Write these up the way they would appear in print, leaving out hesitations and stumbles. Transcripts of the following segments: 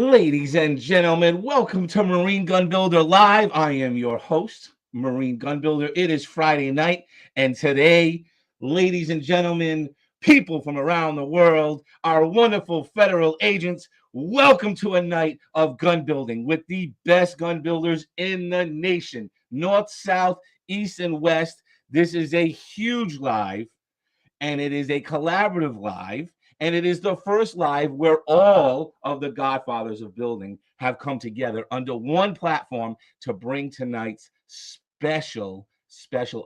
Ladies and gentlemen, welcome to Marine Gun Builder Live. I am your host, Marine Gun Builder. It is Friday night, and today, ladies and gentlemen, people from around the world, our wonderful federal agents, welcome to a night of gun building with the best gun builders in the nation, north, south, east, and west. This is a huge live, and it is a collaborative live. And it is the first live where all of the Godfathers of building have come together under one platform to bring tonight's special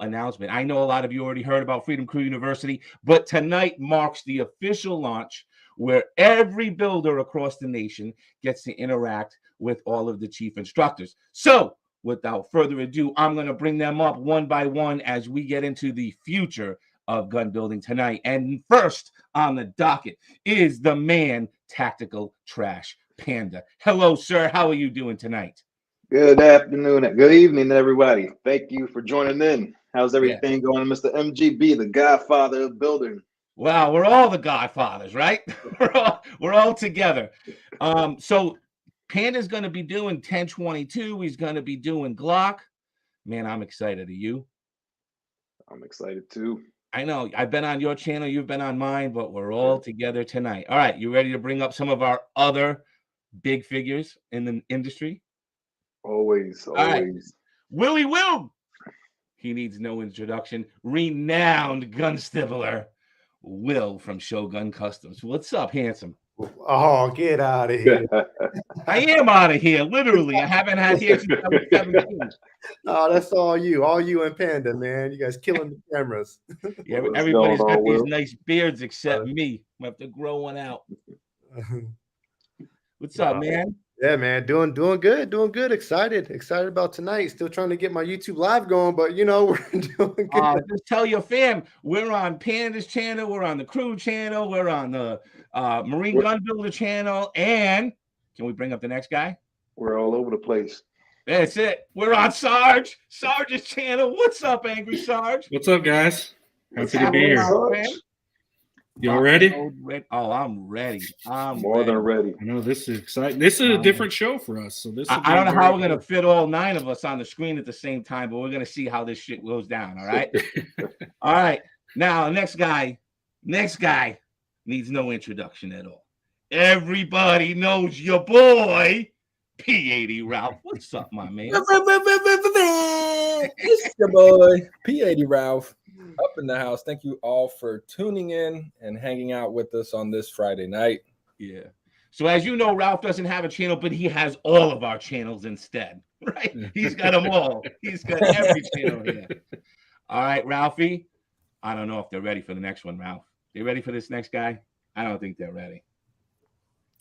announcement. I know a lot of you already heard about Freedom Crew University, but tonight marks the official launch where every builder across the nation gets to interact with all of the chief instructors. So without further ado, I'm going to bring them up one by one as we get into the future of gun building tonight. And first on the docket is the man, Tactical Trash Panda. Hello, sir. How are you doing tonight? Good afternoon. Good evening, everybody. Thank you for joining in. How's everything going, Mr. MGB, the Godfather of building? Well, we're all the Godfathers, right? we're all together. So Panda's going to be doing 1022. He's going to be doing Glock. Man, I'm excited. Are you? I'm excited too. I know I've been on your channel, you've been on mine, but we're all together tonight. All right, you ready to bring up some of our other big figures in the industry? Always. All right. Willie Will. He needs no introduction. Renowned gun stippler, Will from Shogun Customs. What's up, handsome? Oh, get out of here. I am out of here, literally. I haven't had here since I was 17. Oh, that's all you and Panda, man. You guys killing the cameras. Yeah, everybody's got these nice beards except me. I have to grow one out. What's up, man? Yeah, man, doing good. Excited about tonight. Still trying to get my YouTube live going, but you know, we're doing good. Just tell your fam, we're on Panda's channel, we're on the Crew channel, we're on the Marine Gun Builder channel, and can we bring up the next guy? We're all over the place. That's it. We're on Sarge's channel. What's up, Angry Sarge? What's up, guys? Happy to be here. Y'all ready? Oh, I'm ready. More than ready. I know this is exciting. This is a different show for us. So this. I don't know how we're gonna fit all 9 of us on the screen at the same time, but we're gonna see how this shit goes down. All right. All right. Now, next guy needs no introduction at all. Everybody knows your boy, P80 Ralph. What's up, my man? It's your boy, P80 Ralph, up in the house. Thank you all for tuning in and hanging out with us on this Friday night. Yeah. So as you know, Ralph doesn't have a channel, but he has all of our channels instead, right? He's got them all. He's got every channel here. All right, Ralphie. I don't know if they're ready for the next one, Ralph. They ready for this next guy? I don't think they're ready.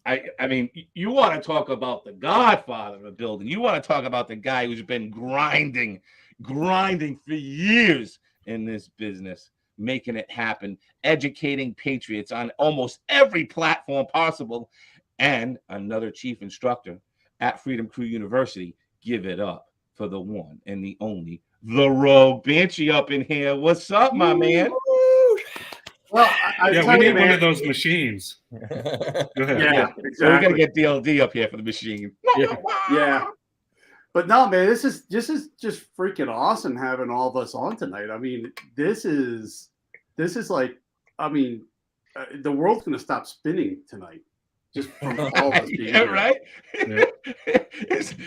I mean, you want to talk about the Godfather of building. You want to talk about the guy who's been grinding for years in this business, making it happen, educating patriots on almost every platform possible, and another chief instructor at Freedom Crew University. Give it up for the one and the only, the Rogue Banshee up in here. What's up, my man? Well, we need one of those machines. Go ahead. Yeah, exactly. So we got to get DLD up here for the machine. Yeah. But no, man, this is just freaking awesome having all of us on tonight. I mean, this is like, I mean, the world's going to stop spinning tonight just from all of us being here. Right? Yeah. This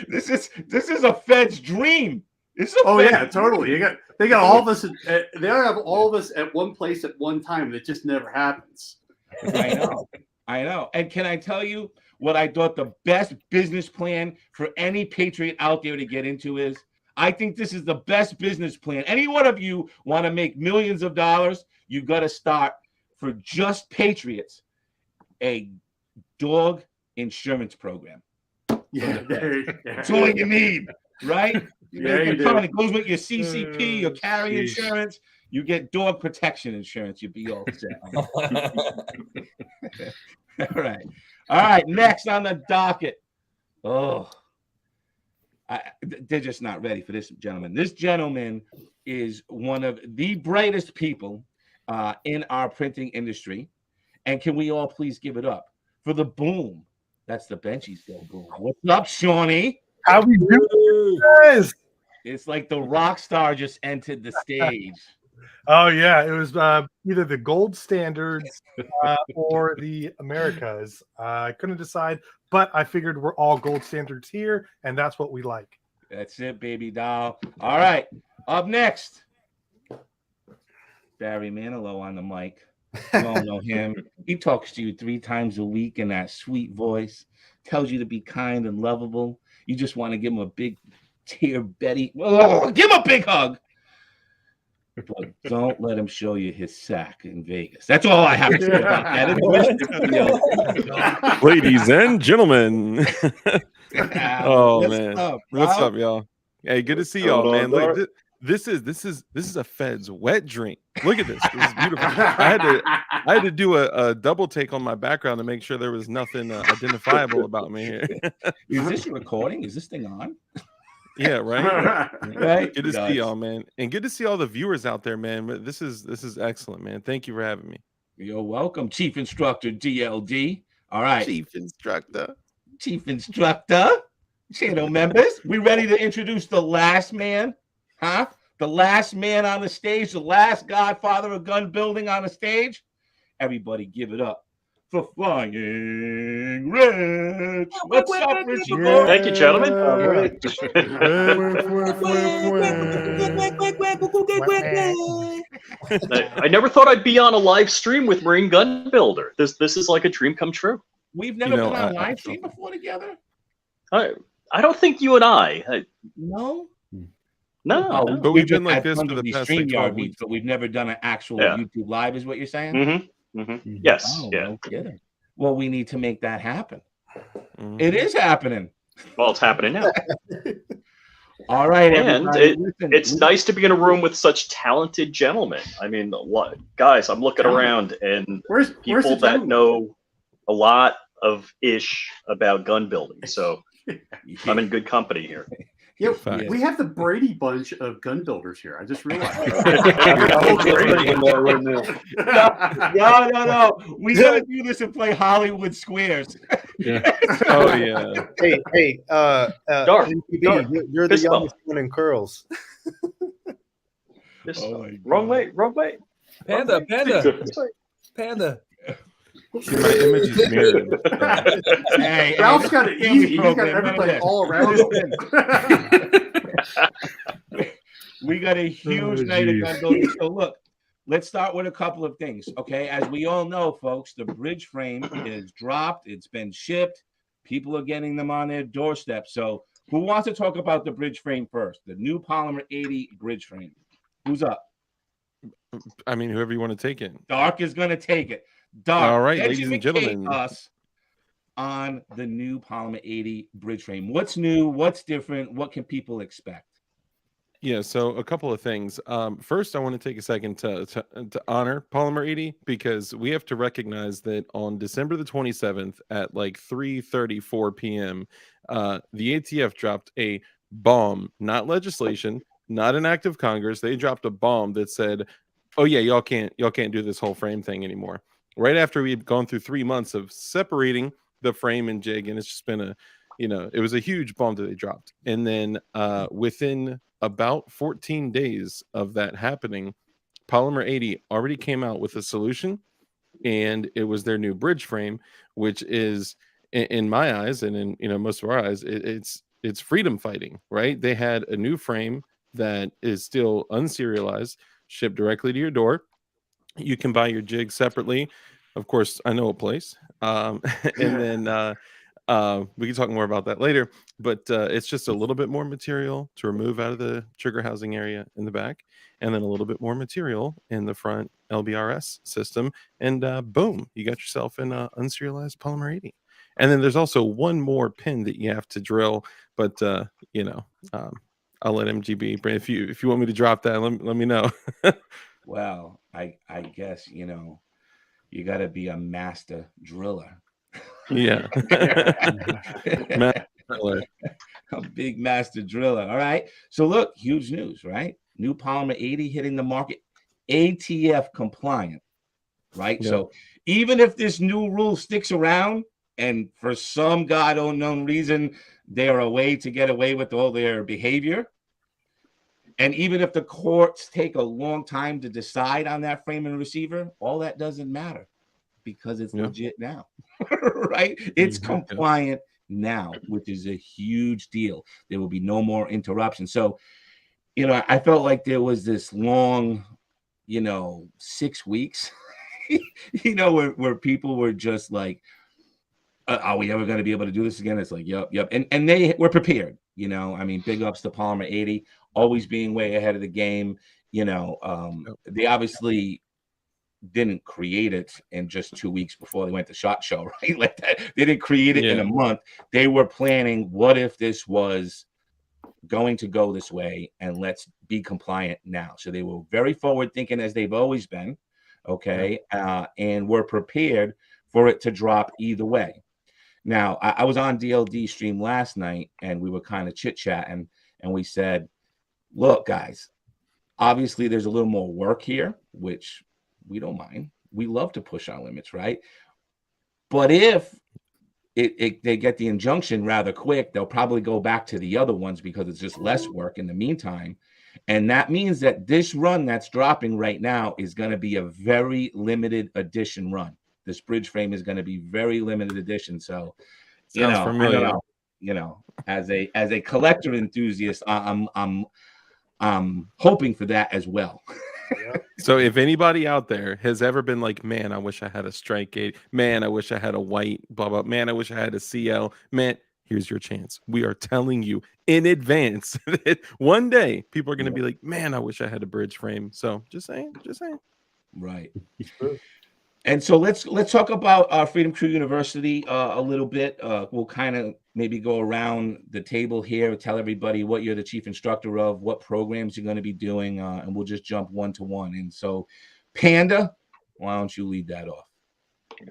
is a Fed's dream. Yeah, totally. They got all of us. They have all of us at one place at one time. That just never happens. I know. And can I tell you what I thought the best business plan for any patriot out there to get into is? I think this is the best business plan. Any one of you want to make millions of dollars, you got to start for just patriots a dog insurance program. Yeah, that's all you need, right? It goes with your CCP, your carry insurance. You get dog protection insurance. You'll be all set. All right. Next on the docket. They're just not ready for this gentleman. This gentleman is one of the brightest people in our printing industry. And can we all please give it up for the boom, That's the Benchies Go Boom. What's up, Shawnee? How we doing, guys? It's like the rock star just entered the stage. Oh yeah, it was either the gold standards or the Americas. I couldn't decide, but I figured we're all gold standards here, and that's what we like. That's it, baby doll. All right, up next, Barry Manilow on the mic. You all know him. He talks to you 3 times a week in that sweet voice, tells you to be kind and lovable. You just want to give him a big tear, Betty. Oh, give him a big hug. But don't let him show you his sack in Vegas. That's all I have to say about that. Ladies and gentlemen. Oh, What's man. up, What's Rob? up, y'all? Hey, good to see y'all, man. Like, this is a Fed's wet dream. Look at this. This is beautiful. I had to do a double take on my background to make sure there was nothing identifiable about me here. Is this recording? Is this thing on? Yeah, right. Right. Good to see y'all, man, and good to see all the viewers out there, man. But this is excellent, man. Thank you for having me. You're welcome, Chief Instructor DLD. All right, Chief Instructor, channel members. We ready to introduce the last man? Huh? The last man on the stage, the last godfather of gun building on the stage. Everybody give it up for Flying Rich. What's up, Richie boy? Thank you, gentlemen. I never thought I'd be on a live stream with Marine Gun Builder. This is like a dream come true. We've never been on live stream before together. I don't think you and I. No. No, but we've been like this for the past like 12 weeks. But we've never done an actual YouTube live, is what you're saying? Yes. Oh, yeah. No kidding. Well, we need to make that happen. It is happening. Well, it's happening now. All right, and it's nice to be in a room with such talented gentlemen. I mean, guys, I'm looking around and people that know a lot of ish about gun building. So I'm in good company here. Yeah, we have the Brady Bunch of gun builders here. I just realized. No. We gotta do this and play Hollywood Squares. Oh yeah. Hey, Dark. You're the youngest one in curls. Wrong way. Panda. See, my image is mirrored. Hey, Ralph's got it easy. He's got everybody all around him. We got a huge night of gun building. So look, let's start with a couple of things. Okay, as we all know, folks, the bridge frame is dropped. It's been shipped. People are getting them on their doorstep. So who wants to talk about the bridge frame first? The new Polymer80 bridge frame. Who's up? I mean, whoever you want to take it. Dark is going to take it. Dark. All right, ladies and gentlemen. Us on the new Polymer80 bridge frame. What's new? What's different? What can people expect? Yeah, so a couple of things. First, I want to take a second to honor Polymer80 because we have to recognize that on December the 27th at like 3:34 p.m., the ATF dropped a bomb, not legislation, not an act of Congress. They dropped a bomb that said, "Oh yeah, y'all can't do this whole frame thing anymore." Right after we had gone through 3 months of separating the frame and jig, and it's just been it was a huge bomb that they dropped. And then within about 14 days of that happening, Polymer80 already came out with a solution, and it was their new bridge frame, which is, in my eyes and in most of our eyes, it's freedom fighting, right? They had a new frame that is still unserialized, shipped directly to your door. You can buy your jig separately. Of course, I know a place. And then we can talk more about that later. But it's just a little bit more material to remove out of the trigger housing area in the back. And then a little bit more material in the front LBRS system. And boom, you got yourself an unserialized Polymer80. And then there's also one more pin that you have to drill. But, I'll let MGB. If you want me to drop that, let me know. Well, I guess, you got to be a master driller. Yeah. A big master driller. All right. So look, huge news, right? New Polymer80 hitting the market, ATF compliant, right? Yep. So even if this new rule sticks around, and for some God unknown reason, they're a way to get away with all their behavior. And even if the courts take a long time to decide on that frame and receiver, all that doesn't matter because it's legit now, right? It's compliant now, which is a huge deal. There will be no more interruption. So, you know, I felt like there was this long, 6 weeks, where people were just like, are we ever going to be able to do this again? It's like, yep. And they were prepared, I mean, big ups to Polymer80, always being way ahead of the game. They obviously didn't create it in just 2 weeks before they went to SHOT Show, right? Like that. They didn't create it in a month. They were planning, what if this was going to go this way, and let's be compliant now. So they were very forward thinking, as they've always been, okay, and were prepared for it to drop either way. Now, I was on DLD stream last night, and we were kind of chit-chatting, and we said, look, guys, obviously there's a little more work here, which we don't mind. We love to push our limits, right? But if they get the injunction rather quick, they'll probably go back to the other ones because it's just less work in the meantime. And that means that this run that's dropping right now is going to be a very limited edition run. This bridge frame is going to be very limited edition. So, familiar. I don't know, as a collector enthusiast, I'm hoping for that as well. So if anybody out there has ever been like, man, I wish I had a strike gate, man, I wish I had a white, blah, blah, man, I wish I had a CL, man, here's your chance. We are telling you in advance that one day people are going to be like, man, I wish I had a bridge frame. So just saying. Right. And so let's talk about Freedom Crew University a little bit. We'll kind of maybe go around the table here, tell everybody what you're the chief instructor of, what programs you're going to be doing, and we'll just jump one to one. And so, Panda, why don't you lead that off?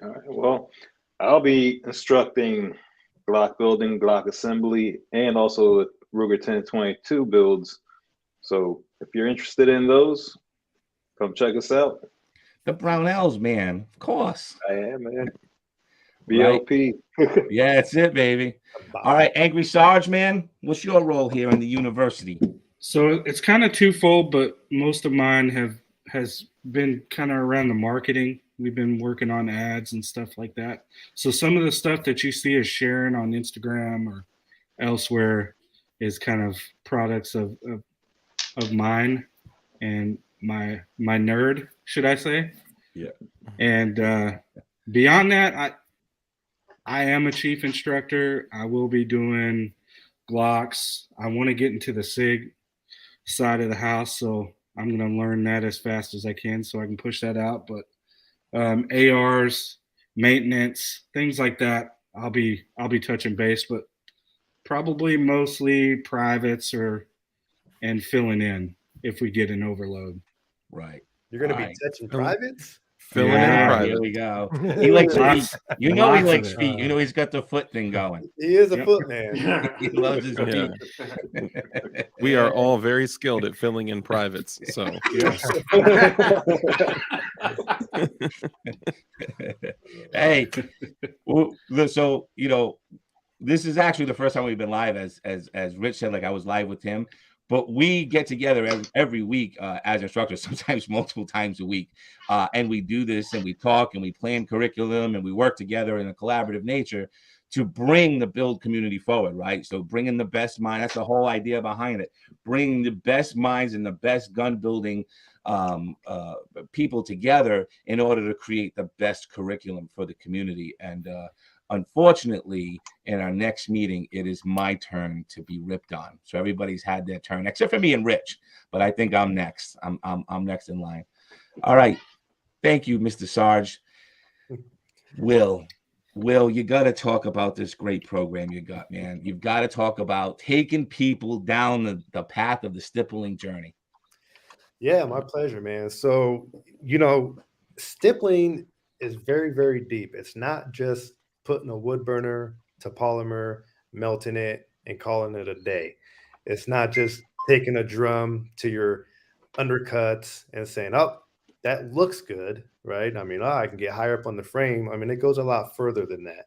All right. Well, I'll be instructing Glock building, Glock assembly, and also Ruger 1022 builds. So if you're interested in those, come check us out. The Brownells, man, of course. I am, man. BLP. Right. Yeah, that's it, baby. All right, Angry Sarge, man, what's your role here in the university? So it's kind of twofold, but most of mine has been kind of around the marketing. We've been working on ads and stuff like that. So some of the stuff that you see us sharing on Instagram or elsewhere is kind of products of mine and my nerd, should I say? Yeah. And beyond that, I am a chief instructor. I will be doing Glocks. I want to get into the SIG side of the house, so I'm going to learn that as fast as I can so I can push that out. But ARs, maintenance, things like that, I'll be touching base, but probably mostly privates and filling in if we get an overload. Right. You're going to be touching privates? Filling in private. Here we go. He likes feet. He likes feet. He's got the foot thing going. He is a foot man. He loves his feet. We are all very skilled at filling in privates. So hey, so this is actually the first time we've been live, as Rich said. Like, I was live with him. But we get together every week as instructors, sometimes multiple times a week. And we do this, and we talk, and we plan curriculum, and we work together in a collaborative nature to bring the build community forward, right? So bringing the best mind, that's the whole idea behind it. Bringing the best minds and the best gun building people together in order to create the best curriculum for the community. And unfortunately, in our next meeting, it is my turn to be ripped on. So everybody's had their turn, except for me and Rich. But I think I'm next. I'm next in line. All right. Thank you, Mr. Sarge. Will, you got to talk about this great program you got, man. You've got to talk about taking people down the path of the Stippling journey. Yeah, my pleasure, man. So, Stippling is very, very deep. It's not just putting a wood burner to polymer, melting it, and calling it a day. It's not just taking a drum to your undercuts and saying, oh, that looks good, right? I mean, I can get higher up on the frame. I mean, it goes a lot further than that.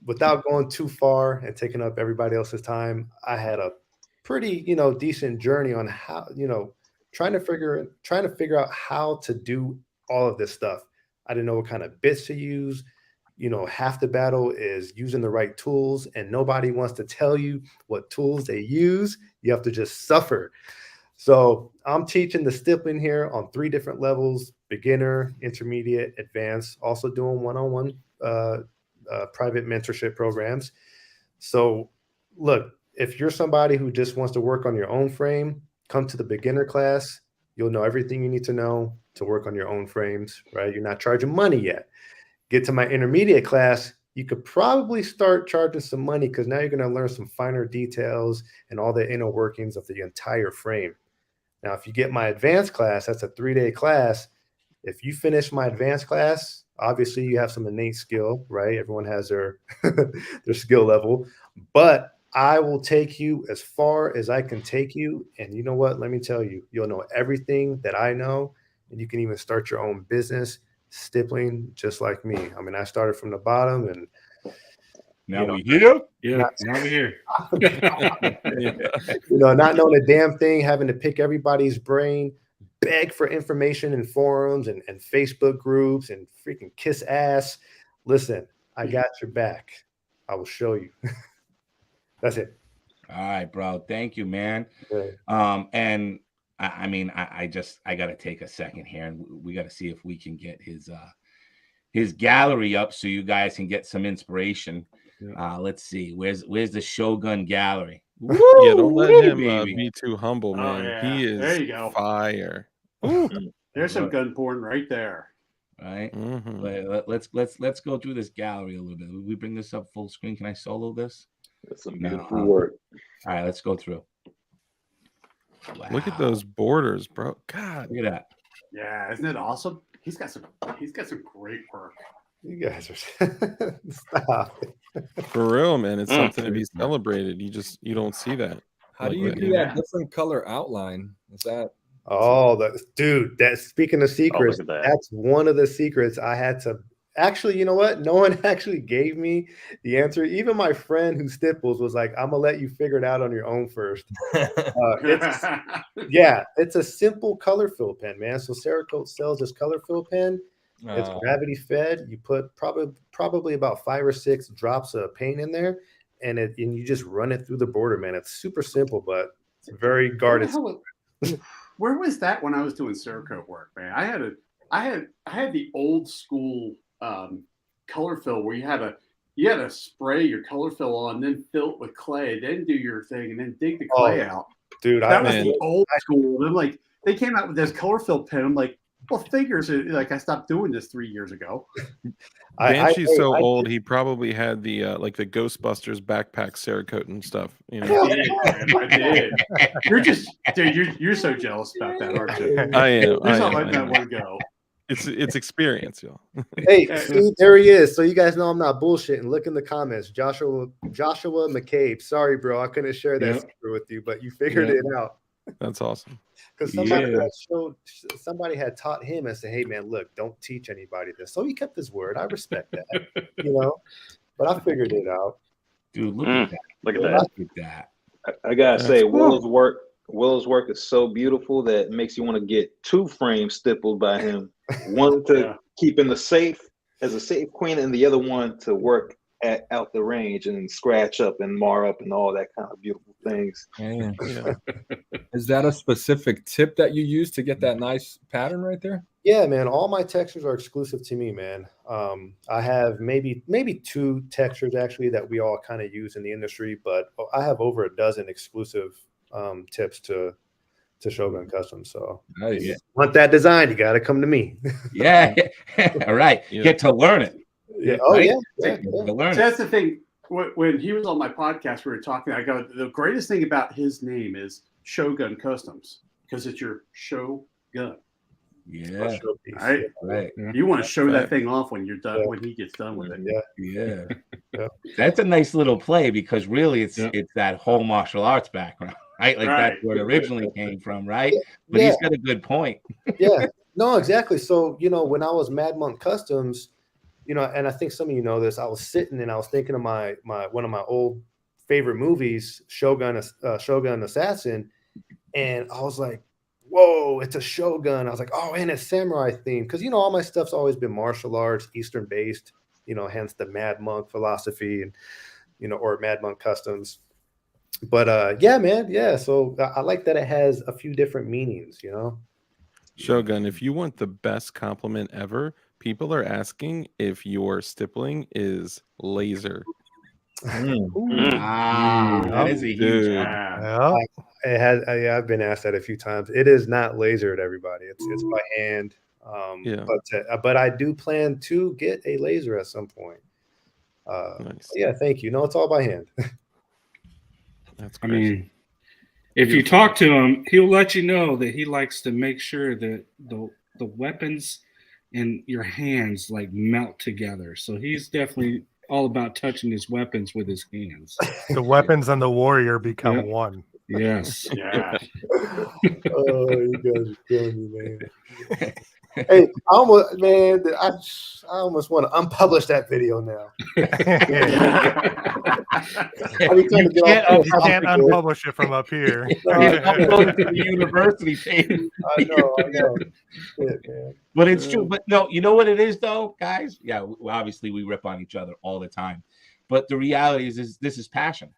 without going too far and taking up everybody else's time, I had a pretty, decent journey on how, trying to figure out how to do all of this stuff. I didn't know what kind of bits to use. Half the battle is using the right tools, and nobody wants to tell you what tools they use. You have to just suffer. So I'm teaching the Stippling here on 3 different levels: beginner, intermediate, advanced, also doing one-on-one private mentorship programs. So look, if you're somebody who just wants to work on your own frame, come to the beginner class. You'll know everything you need to know to work on your own frames, right? You're not charging money yet. Get to my intermediate class, you could probably start charging some money, because now you're going to learn some finer details and all the inner workings of the entire frame. Now, if you get my advanced class, that's a 3-day class. If you finish my advanced class, obviously you have some innate skill, right? Everyone has their their skill level, but I will take you as far as I can take you. And you know what? Let me tell you, you'll know everything that I know, and you can even start your own business stippling just like me. I mean, I started from the bottom, and now we here. Yeah, now we're here. Not knowing a damn thing, having to pick everybody's brain, beg for information in forums and Facebook groups, and freaking kiss ass. Listen, I got your back. I will show you. That's it. All right, bro. Thank you, man. Okay. And I got to take a second here, and we got to see if we can get his gallery up so you guys can get some inspiration. Yeah. Let's see. Where's the Shogun gallery? Woo, yeah, don't let him be too humble, man. Oh, yeah. He is there you go. Fire. There's some gun porn right there. Right. Mm-hmm. Let's go through this gallery a little bit. We bring this up full screen. Can I solo this? That's some beautiful work. All right, let's go through. Wow. Look at those borders, bro. God, look at that. Yeah, isn't it awesome? He's got some great work. You guys are stop. For real, man. It's something to be celebrated. You don't see that. How do you do that different color outline? Is that? Oh, dude. That speaking of secrets, that's one of the secrets I had to. Actually, you know what? No one actually gave me the answer. Even my friend who stipples was like, "I'm gonna let you figure it out on your own first." It's a simple color fill pen, man. So Cerakote sells this color fill pen. It's gravity fed. You put probably about 5 or 6 drops of paint in there, and you just run it through the border, man. It's super simple, but it's very guarded. Where was that when I was doing Cerakote work, man? I had the old school color fill where you had to spray your color fill on, then fill it with clay, then do your thing, and then dig the clay out. Dude, that was the old school. And like they came out with this color fill pen. I'm like, well, figures. Like I stopped doing this 3 years ago. Banshee's so old. He probably had the like the Ghostbusters backpack Cerakote and stuff. I did. You're so jealous about that, aren't you? I am. You're not letting that one go. It's experience, y'all. Hey, see, there he is. So you guys know I'm not bullshitting. Look in the comments. Joshua McCabe. Sorry, bro. I couldn't share that secret with you, but you figured it out. That's awesome. Because somebody had taught him and said, "Hey, man, look, don't teach anybody this." So he kept his word. I respect that, But I figured it out. Dude, look at that. Look at that. I gotta say, Will's work is so beautiful that it makes you want to get 2 frames stippled by him. One to keep in the safe as a safe queen, and the other one to work out the range and scratch up and mar up and all that kind of beautiful things. Yeah. Is that a specific tip that you use to get that nice pattern right there? Yeah, man. All my textures are exclusive to me, man. I have maybe 2 textures actually that we all kind of use in the industry, but I have over a dozen exclusive tips to Shogun Customs. So if you want that design, you got to come to me. All right. Get to learn it. Yeah. Oh, right? So that's the thing. When he was on my podcast, we were talking. I go, the greatest thing about his name is Shogun Customs because it's your show gun. Yeah. Right. You want to show that thing off when you're done. When he gets done with it. Yeah. That's a nice little play because really it's that whole martial arts background, right? Like that's where it originally came from, right? But he's got a good point. No, exactly. So when I was Mad Monk Customs, you know, and I think some of you know this. I was sitting and I was thinking of my one of my old favorite movies, Shogun Assassin, and I was like, whoa, it's a Shogun. I was like, oh, and it's samurai themed, because you know all my stuff's always been martial arts, Eastern based, you know, hence the Mad Monk philosophy, and you know, or Mad Monk Customs. But yeah, man, yeah. So I like that it has a few different meanings, you know. Shogun, if you want the best compliment ever, people are asking if your stippling is laser. That is a huge Dude. Yeah. It has. I've been asked that a few times. It is not lasered, everybody. It's by hand. Yeah. But I do plan to get a laser at some point. Nice. Yeah, thank you. No, it's all by hand. That's I crazy. mean, if you talk to him, he'll let you know that he likes to make sure that the weapons in your hands like melt together. So he's definitely all about touching his weapons with his hands. The weapons and the warrior become Yep. one. Yes. Yeah. Oh, you guys are killing me, man. Hey, I almost want to unpublish that video now. You can't unpublish it from up here. Upload it to the university page. I know. Shit, man. But it's true. But no, you know what it is, though, guys? Yeah, obviously we rip on each other all the time. But the reality is this is passion,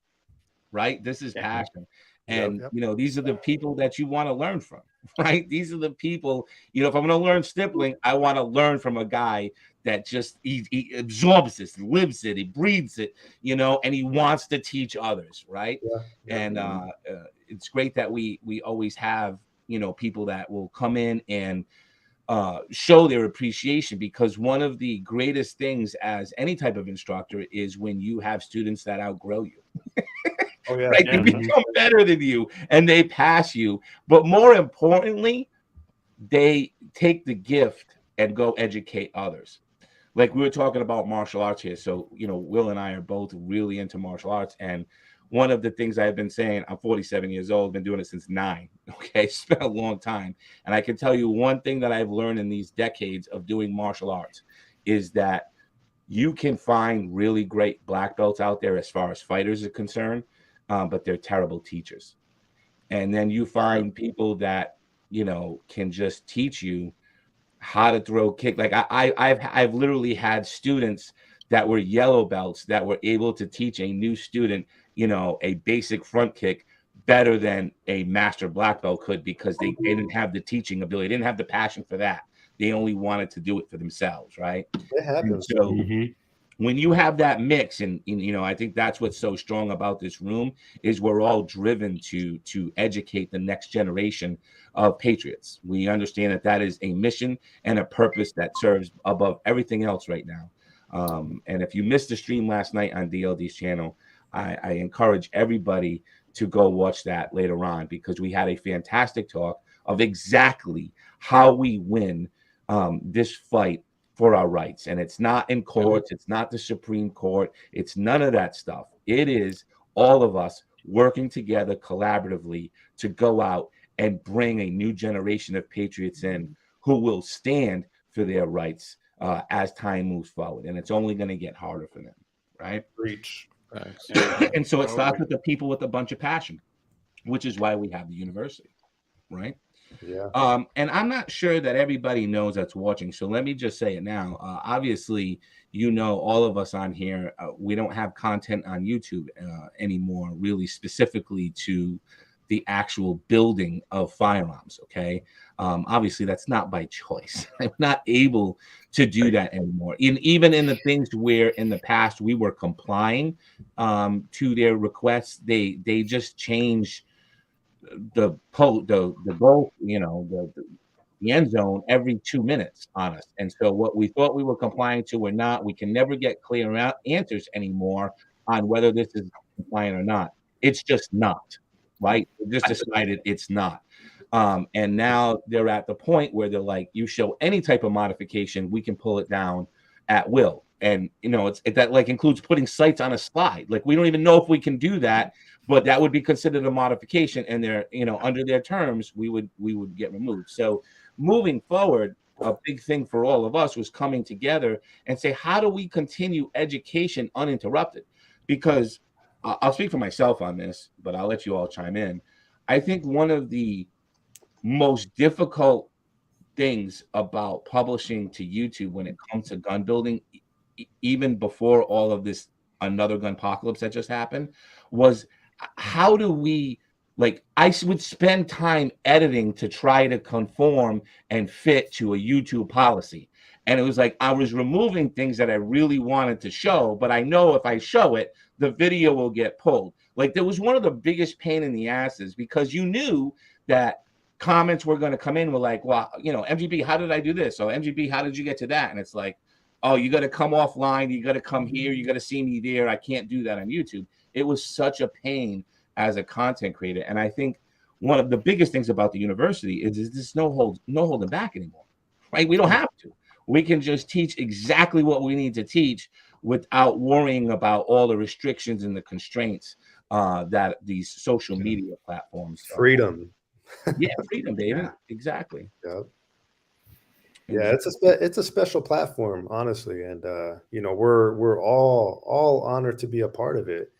right? This is passion. And, you know, these are the people that you want to learn from, right? These are the people, you know, if I'm going to learn stippling, I want to learn from a guy that just he absorbs this, lives it, he breathes it, you know, and he wants to teach others, right? And it's great that we always have, you know, people that will come in and show their appreciation, because one of the greatest things as any type of instructor is when you have students that outgrow you. Right? They become better than you and they pass you. But more importantly, they take the gift and go educate others. Like we were talking about martial arts here. So, you know, Will and I are both really into martial arts. And one of the things I've been saying, I'm 47 years old, been doing it since 9. Okay, it's been a long time. And I can tell you one thing that I've learned in these decades of doing martial arts is that you can find really great black belts out there as far as fighters are concerned. But they're terrible teachers. And then you find people that, you know, can just teach you how to throw kick. Like I've literally had students that were yellow belts that were able to teach a new student, you know, a basic front kick better than a master black belt could, because they didn't have the teaching ability, they didn't have the passion for that. They only wanted to do it for themselves, right? It happens. So when you have that mix, and you know, I think that's what's so strong about this room is we're all driven to educate the next generation of patriots. We understand that that is a mission and a purpose that serves above everything else right now. And if you missed the stream last night on DLD's channel, I encourage everybody to go watch that later on, because we had a fantastic talk of exactly how we win this fight for our rights. And it's not in courts, it's not the Supreme Court, it's none of that stuff. It is all of us working together collaboratively to go out and bring a new generation of patriots in who will stand for their rights as time moves forward. And it's only going to get harder for them, right? Reach. And so it starts with the people with a bunch of passion, which is why we have the university, right? Yeah. And I'm not sure that everybody knows that's watching, so let me just say it now. Obviously, you know, all of us on here, we don't have content on YouTube anymore, really specifically to the actual building of firearms. Okay, obviously that's not by choice. I'm not able to do that anymore. Even in the things where in the past we were complying to their requests, they just change the goal, you know, the end zone every 2 minutes on us. And so what we thought we were complying to, we're not. We can never get clear answers anymore on whether this is compliant or not. It's just not, right? We just decided it's not. And now they're at the point where they're like, you show any type of modification, we can pull it down at will. And you know, that like includes putting sights on a slide. Like we don't even know if we can do that, but that would be considered a modification. And they're, you know, under their terms, we would get removed. So moving forward, a big thing for all of us was coming together and say, how do we continue education uninterrupted? Because I'll speak for myself on this, but I'll let you all chime in. I think one of the most difficult things about publishing to YouTube when it comes to gun building, even before all of this another gun apocalypse that just happened, was how do we, like, I would spend time editing to try to conform and fit to a YouTube policy. And it was like I was removing things that I really wanted to show, but I know if I show it, the video will get pulled. Like, there was one of the biggest pain in the asses, because you knew that comments were going to come in, were like, well, you know, MGB, how did I do this? Or MGB, how did you get to that? And it's like, oh, you got to come offline. You got to come here. You got to see me there. I can't do that on YouTube. It was such a pain as a content creator. And I think one of the biggest things about the university is there's no holding back anymore, right? We don't have to. We can just teach exactly what we need to teach without worrying about all the restrictions and the constraints that these social media platforms. Freedom. Yeah, freedom, baby. Yeah. Exactly. Yep. Yeah, it's a special platform, honestly, and you know, we're all honored to be a part of it.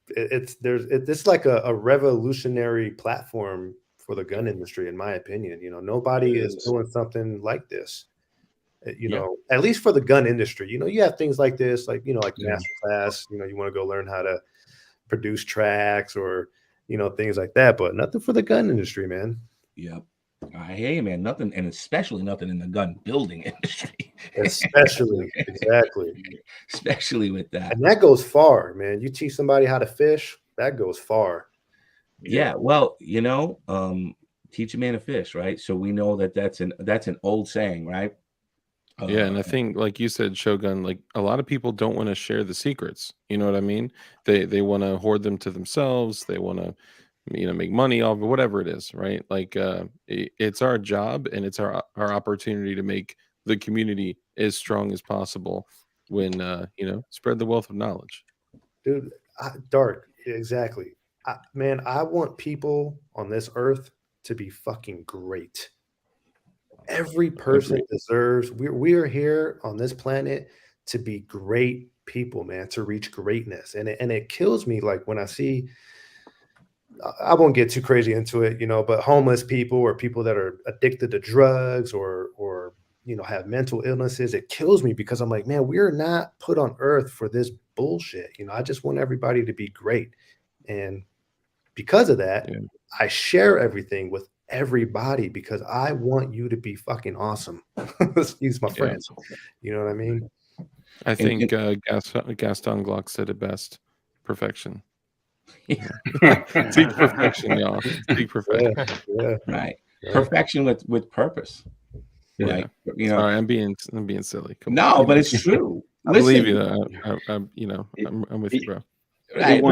It's like a revolutionary platform for the gun industry, in my opinion. You know, nobody is doing something like this. You know, at least for the gun industry. You know, you have things like this, like, you know, like master class. You know, you want to go learn how to produce tracks or, you know, things like that, but nothing for the gun industry, man. Yep. I hear you, man. Nothing, and especially nothing in the gun building industry. Especially, exactly. Especially with that. And that goes far, man. You teach somebody how to fish, that goes far. Yeah, well, you know, teach a man to fish, right? So we know that that's an old saying, right? Yeah, and I think, like you said, Shogun, like a lot of people don't want to share the secrets. You know what I mean? They want to hoard them to themselves. They want to, you know, make money off of whatever it is, right? Like it's our job and it's our opportunity to make the community as strong as possible when you know, spread the wealth of knowledge. Dude, Dark, exactly. Man, I want people on this earth to be fucking great. Every person deserves, we are here on this planet to be great people, man, to reach greatness. And it kills me, like, when I see, I won't get too crazy into it, you know, but homeless people or people that are addicted to drugs or you know, have mental illnesses, it kills me, because I'm like, man, we're not put on earth for this bullshit. You know, I just want everybody to be great. And because of that, I share everything with everybody, because I want you to be fucking awesome. Excuse my friends. You know what I mean? I think Gaston Glock said it best: perfection. Seek perfection, y'all. Seek perfection. Yeah. Right. Yeah. Perfection with purpose. Yeah. Like, you know, sorry, I'm being silly. Come on, but it's true. I believe you. You know, I'm with you, bro. Right.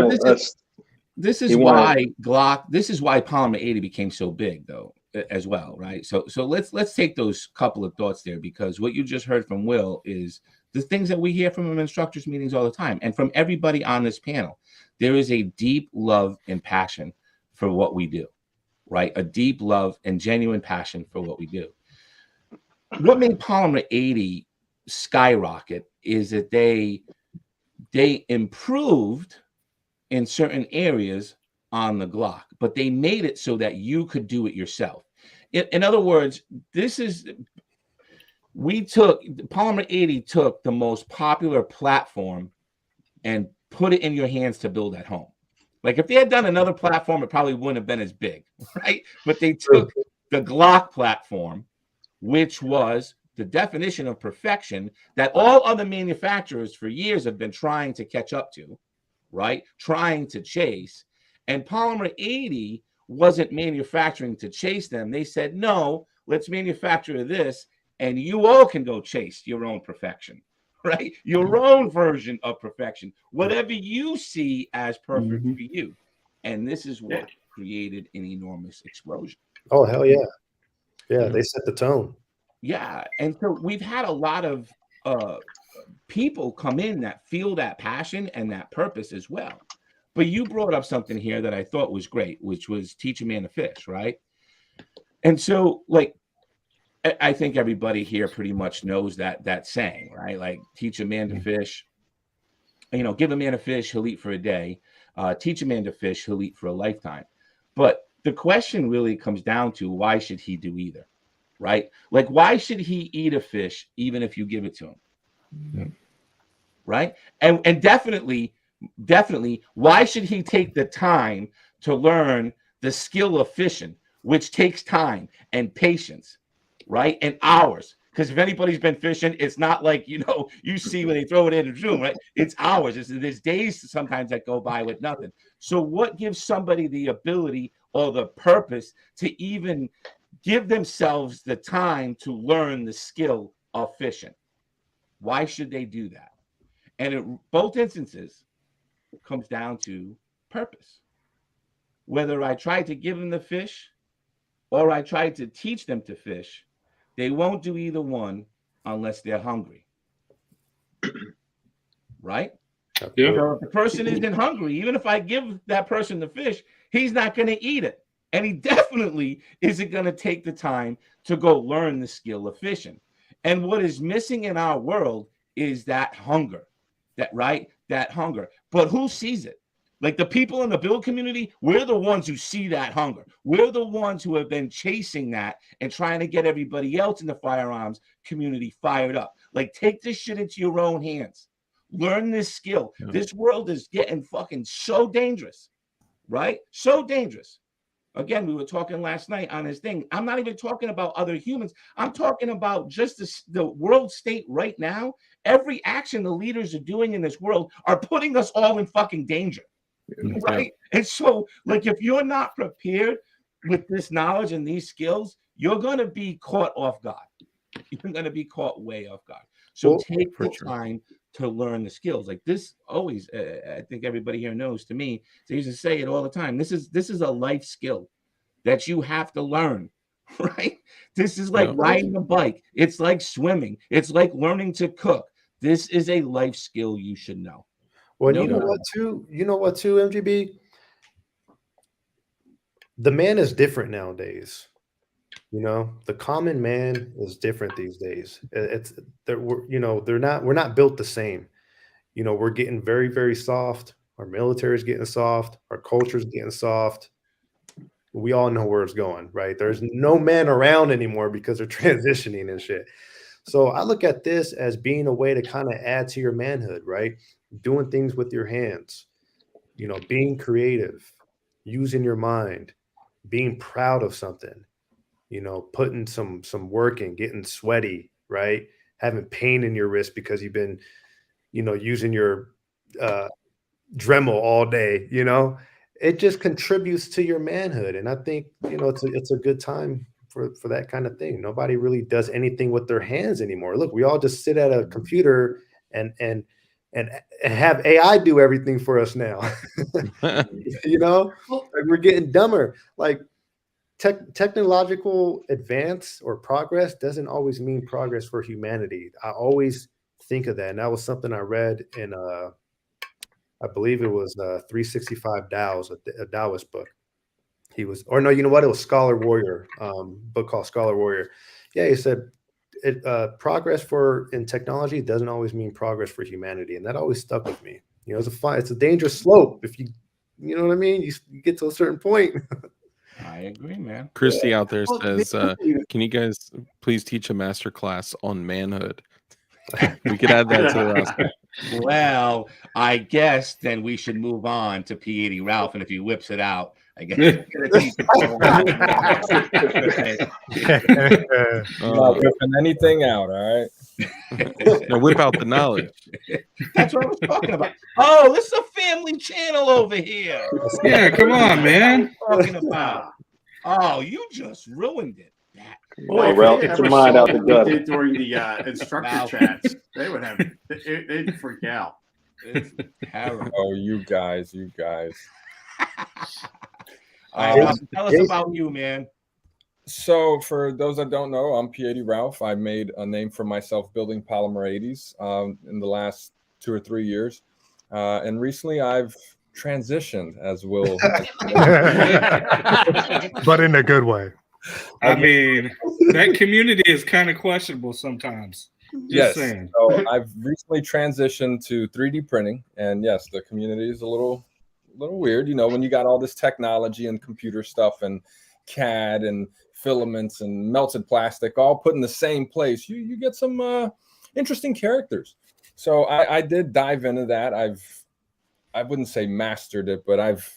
This is why Glock. This is why Polymer80 became so big, though, as well, right? So let's take those couple of thoughts there, because what you just heard from Will is the things that we hear from instructors meetings all the time, and from everybody on this panel. There is a deep love and passion for what we do, right? A deep love and genuine passion for what we do. What made Polymer80 skyrocket is that they improved in certain areas on the Glock, but they made it so that you could do it yourself. In other words, Polymer80 took the most popular platform and put it in your hands to build at home. Like, if they had done another platform, it probably wouldn't have been as big, right? But they took the Glock platform, which was the definition of perfection that all other manufacturers for years have been trying to catch up to, right? Trying to chase. And Polymer80 wasn't manufacturing to chase them. They said, no, let's manufacture this, and you all can go chase your own perfection, right? Your own version of perfection, whatever you see as perfect for you. And this is what created an enormous explosion. Oh, hell yeah. Yeah, they set the tone. Yeah. And so we've had a lot of people come in that feel that passion and that purpose as well. But you brought up something here that I thought was great, which was teach a man to fish, right? And so, like, I think everybody here pretty much knows that saying, right? Like, teach a man to fish. You know, give a man a fish, he'll eat for a day. Teach a man to fish, he'll eat for a lifetime. But the question really comes down to, why should he do either, right? Like, why should he eat a fish even if you give it to him? Yeah. Right? And definitely, why should he take the time to learn the skill of fishing, which takes time and patience, right? And hours. Because if anybody's been fishing, it's not like, you know, you see when they throw it in the room, right? It's hours. There's days sometimes that go by with nothing. So what gives somebody the ability or the purpose to even give themselves the time to learn the skill of fishing? Why should they do that? And in both instances, it comes down to purpose. Whether I try to give them the fish or I try to teach them to fish, they won't do either one unless they're hungry. Right? Yeah. So if the person isn't hungry, even if I give that person the fish, he's not going to eat it. And he definitely isn't going to take the time to go learn the skill of fishing. And what is missing in our world is that hunger, that hunger. But who sees it? Like, the people in the build community, we're the ones who see that hunger. We're the ones who have been chasing that and trying to get everybody else in the firearms community fired up. Like, take this shit into your own hands. Learn this skill. Yeah. This world is getting fucking so dangerous, right? So dangerous. Again, we were talking last night on this thing. I'm not even talking about other humans. I'm talking about just the world state right now. Every action the leaders are doing in this world are putting us all in fucking danger. Right? And so, like, if you're not prepared with this knowledge and these skills, you're going to be caught off guard. You're going to be caught way off guard. So take the time to learn the skills. Like, this always, I think everybody here knows, to me, they used to say it all the time. This is a life skill that you have to learn, right? This is like riding a bike. It's like swimming. It's like learning to cook. This is a life skill you should know. Well, you know what too, MGB? The man is different nowadays. You know, the common man is different these days. We're not built the same. You know, we're getting very, very soft. Our military is getting soft. Our culture is getting soft. We all know where it's going, right? There's no man around anymore because they're transitioning and shit. So I look at this as being a way to kind of add to your manhood, right? Doing things with your hands, you know, being creative, using your mind, being proud of something, you know, putting some work in, getting sweaty, right? Having pain in your wrist because you've been, you know, using your Dremel all day, you know, it just contributes to your manhood. And I think, you know, it's a good time for that kind of thing. Nobody really does anything with their hands anymore. Look, we all just sit at a computer and have AI do everything for us now. You know, like, we're getting dumber. Like, technological advance or progress doesn't always mean progress for humanity. I always think of that. And that was something I read in I believe it was 365 Dows, a Taoist book. He was, or no, you know what? It was Scholar Warrior, book called Scholar Warrior. Yeah, he said progress in technology doesn't always mean progress for humanity, and that always stuck with me. You know, it's a dangerous slope if you know what I mean. You get to a certain point. I agree, man. Christy out there says, "Can you guys please teach a master class on manhood?" We could add that to the roster. Well, I guess then we should move on to P80 Ralph, and if he whips it out, I guess. Not whipping anything out, all right? No, whip out the knowledge. That's what I was talking about. Oh, this is a family channel over here. Yeah, come on, man. Talking about. Oh, you just ruined it. Well, Ralph, get your mind out the gutter. During the instructor chats, they would have they'd freak out. It's terrible. Oh, you guys. Tell us about you, man. So, for those that don't know, I'm P80 Ralph. I made a name for myself building Polymer80s in the last 2 or 3 years, and recently I've transitioned, as Will, but in a good way. I mean, that community is kind of questionable sometimes. Just saying. So I've recently transitioned to 3D printing, and yes, the community is a little weird. You know, when you got all this technology and computer stuff and CAD and filaments and melted plastic all put in the same place, you get some interesting characters. So I did dive into that. I wouldn't say mastered it, but I've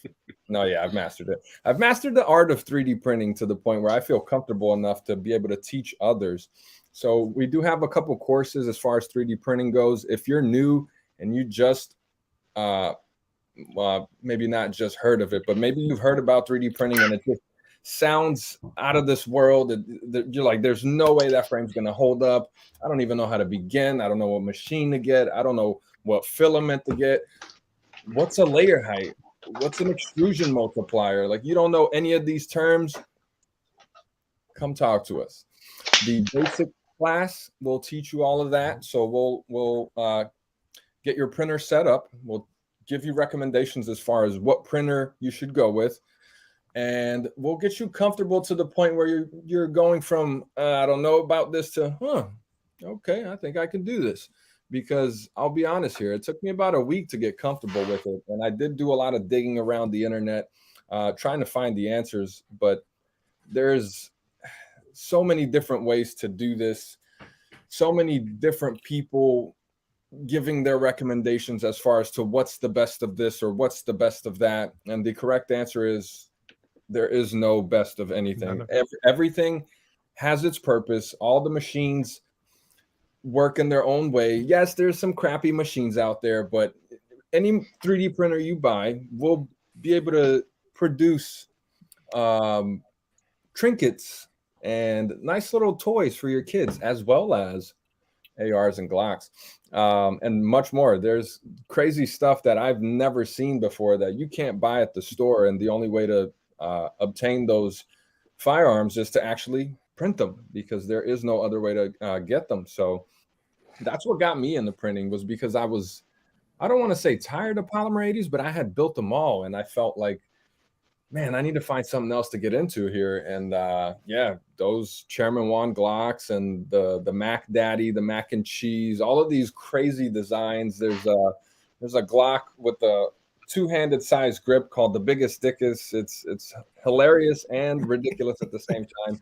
mastered it. I've mastered the art of 3D printing to the point where I feel comfortable enough to be able to teach others. So we do have a couple courses as far as 3D printing goes. If you're new and you just maybe not just heard of it, but maybe you've heard about 3D printing and it just sounds out of this world. You're like, there's no way that frame's going to hold up. I don't even know how to begin. I don't know what machine to get. I don't know what filament to get. What's a layer height? What's an extrusion multiplier? Like, you don't know any of these terms? Come talk to us. The basic class will teach you all of that. So we'll get your printer set up. We'll give you recommendations as far as what printer you should go with. And we'll get you comfortable to the point where you're going from, I don't know about this to, okay, I think I can do this. Because I'll be honest here, it took me about a week to get comfortable with it. And I did do a lot of digging around the internet, trying to find the answers. But there's so many different ways to do this. So many different people giving their recommendations as far as to what's the best of this or what's the best of that. And the correct answer is there is no best of anything. Everything has its purpose. All the machines work in their own way. Yes, there's some crappy machines out there, but any 3D printer you buy will be able to produce trinkets and nice little toys for your kids, as well as ARs and Glocks, and much more. There's crazy stuff that I've never seen before that you can't buy at the store, and the only way to obtain those firearms is to actually print them, because there is no other way to get them. So that's what got me into printing, was because I don't want to say tired of Polymer 80s, but I had built them all, and I felt like, man, I need to find something else to get into here. And those Chairman Juan Glocks and the Mac Daddy, the Mac and Cheese, all of these crazy designs. There's a Glock with a two-handed size grip called the Biggest Dickus. It's hilarious and ridiculous at the same time.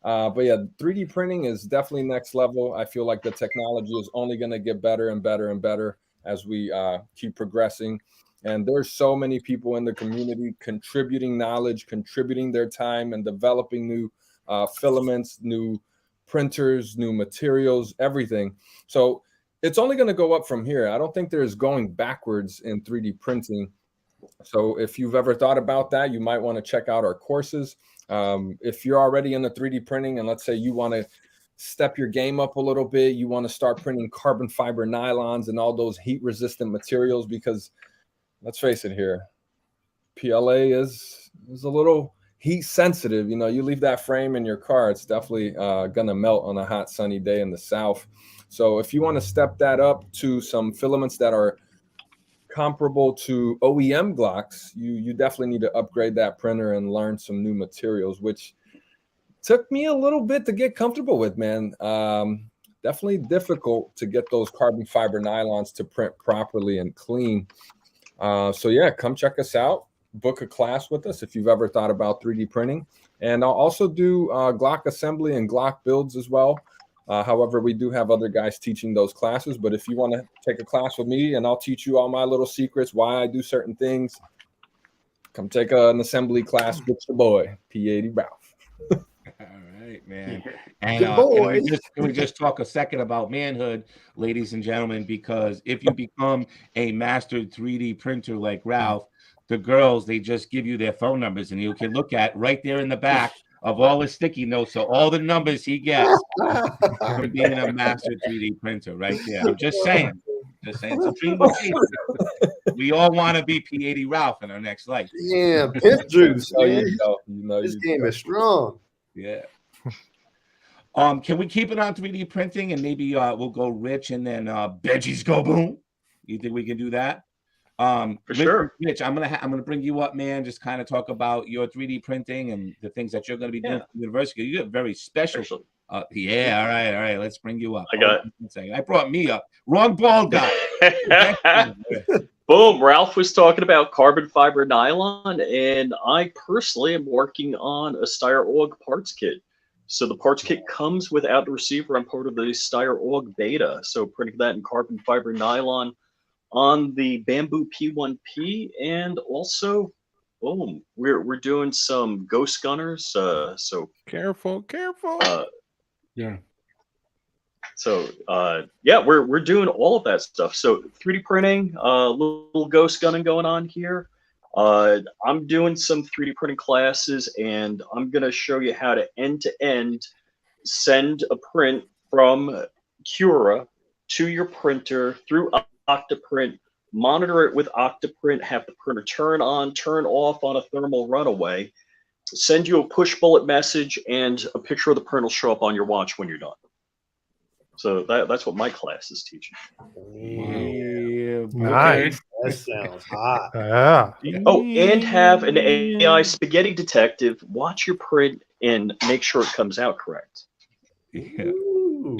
But yeah, 3D printing is definitely next level. I feel like the technology is only going to get better and better and better as we keep progressing. And there's so many people in the community contributing knowledge, contributing their time, and developing new filaments, new printers, new materials, everything. So it's only going to go up from here. I don't think there's going backwards in 3D printing. So if you've ever thought about that, you might want to check out our courses. If you're already in the 3D printing, and let's say you want to step your game up a little bit, you want to start printing carbon fiber nylons and all those heat resistant materials, because let's face it here, PLA is a little heat sensitive. You know, you leave that frame in your car, it's definitely gonna melt on a hot sunny day in the South. So if you want to step that up to some filaments that are comparable to OEM Glocks, you definitely need to upgrade that printer and learn some new materials, which took me a little bit to get comfortable with, man. Definitely difficult to get those carbon fiber nylons to print properly and clean. So yeah, come check us out, book a class with us if you've ever thought about 3D printing. And I'll also do Glock assembly and Glock builds as well. However, we do have other guys teaching those classes, but if you want to take a class with me and I'll teach you all my little secrets, why I do certain things, come take an assembly class with your boy, P80 Ralph. All right, man. And can we just talk a second about manhood, ladies and gentlemen, because if you become a mastered 3D printer like Ralph, the girls, they just give you their phone numbers, and you can look at right there in the back of all the sticky notes, so all the numbers he gets from being a master 3D printer right there. I'm just saying. It's a dream. We all want to be P80 Ralph in our next life. Yeah, pimp juice. Oh, you know, this game is strong. Yeah. Can we keep it on 3D printing, and maybe we'll go Rich and then Benchies Go Boom? You think we can do that? For sure. Mitch, I'm gonna bring you up, man. Just kind of talk about your 3D printing and the things that you're gonna be doing at the university. You have very special. Yeah, all right. Let's bring you up. I brought me up. Wrong bald guy. Boom. Ralph was talking about carbon fiber nylon, and I personally am working on a Steyr-AUG parts kit. So the parts kit comes without the receiver. I'm part of the Steyr-AUG beta. So printing that in carbon fiber nylon on the Bamboo P1P, and also, boom, we're doing some ghost gunners. So careful. Yeah. So yeah, we're doing all of that stuff. So 3D printing, little ghost gunning going on here. I'm doing some 3D printing classes, and I'm gonna show you how to end-to-end send a print from Cura to your printer through Octoprint, monitor it with Octoprint, have the printer turn on, turn off on a thermal runaway, send you a push bullet message, and a picture of the print will show up on your watch when you're done. So that's what my class is teaching. Yeah, nice. That sounds hot. Yeah. Oh, and have an AI spaghetti detective watch your print and make sure it comes out correct. Yeah.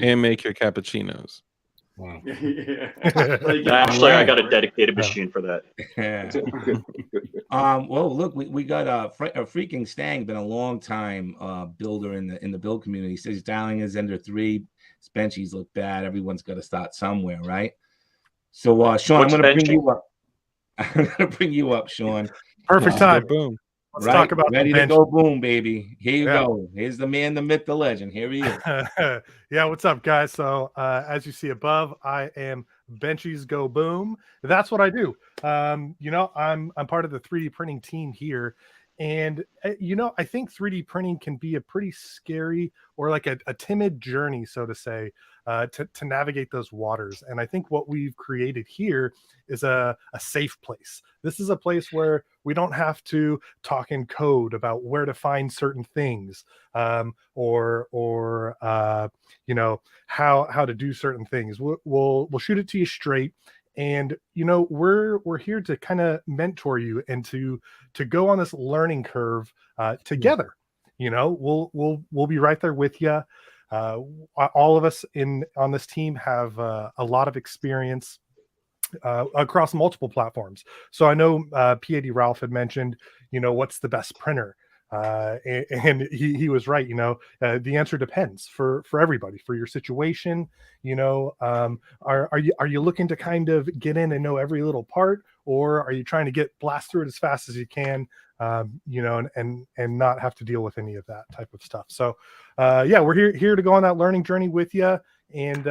And make your cappuccinos. Wow. Actually, I got a dedicated machine for that. Well, look, we got a freaking Stang, been a long time builder in the build community. He says dialing is under 3. His benchies look bad. Everyone's got to start somewhere, right? So, Sean, I'm going to bring you up. I'm going to bring you up, Sean. Perfect time. Boom. Let's talk about ready the to go boom, baby. Here you go. Here's the man, the myth, the legend. Here he is. Yeah, what's up, guys? So as you see above, I am Benchies Go Boom. That's what I do. You know, I'm part of the 3D printing team here. And, you know, I think 3D printing can be a pretty scary or like a timid journey, so to say, to navigate those waters. And I think what we've created here is a safe place. This is a place where we don't have to talk in code about where to find certain things, or you know, how to do certain things. We'll shoot it to you straight. And, you know, we're here to kind of mentor you and to go on this learning curve together. You know, we'll be right there with you. All of us on this team have a lot of experience across multiple platforms. So I know P80 Ralph had mentioned, you know, what's the best printer? And he was right. You know, the answer depends for everybody, for your situation. You know, are you looking to kind of get in and know every little part, or are you trying to get blast through it as fast as you can? You know, and not have to deal with any of that type of stuff. So yeah, we're here to go on that learning journey with you and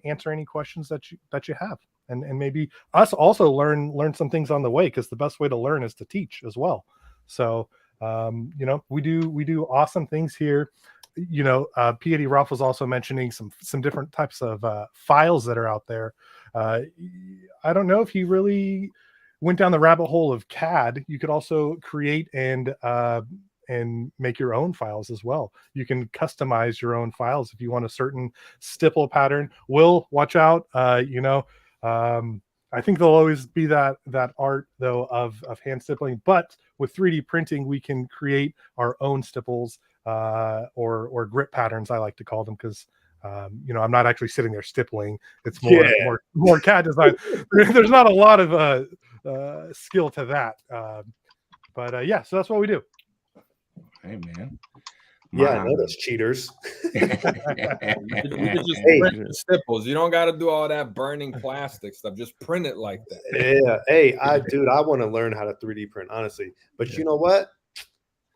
answer any questions that you have, and maybe us also learn some things on the way, because the best way to learn is to teach as well. So you know, we do awesome things here. You know, P80 Ralph was also mentioning some different types of files that are out there. I don't know if he really went down the rabbit hole of CAD. You could also create and make your own files as well. You can customize your own files if you want a certain stipple pattern. Will, watch out. You know, I think there'll always be that art though of hand stippling, but with 3D printing, we can create our own stipples or grip patterns, I like to call them, because you know, I'm not actually sitting there stippling. It's more CAD design. There's not a lot of skill to that, but yeah, so that's what we do. Hey, man. Yeah, I know those cheaters. You could just print the stipples. You don't got to do all that burning plastic stuff. Just print it like that. Yeah. Hey, I want to learn how to 3D print, honestly. But you know what?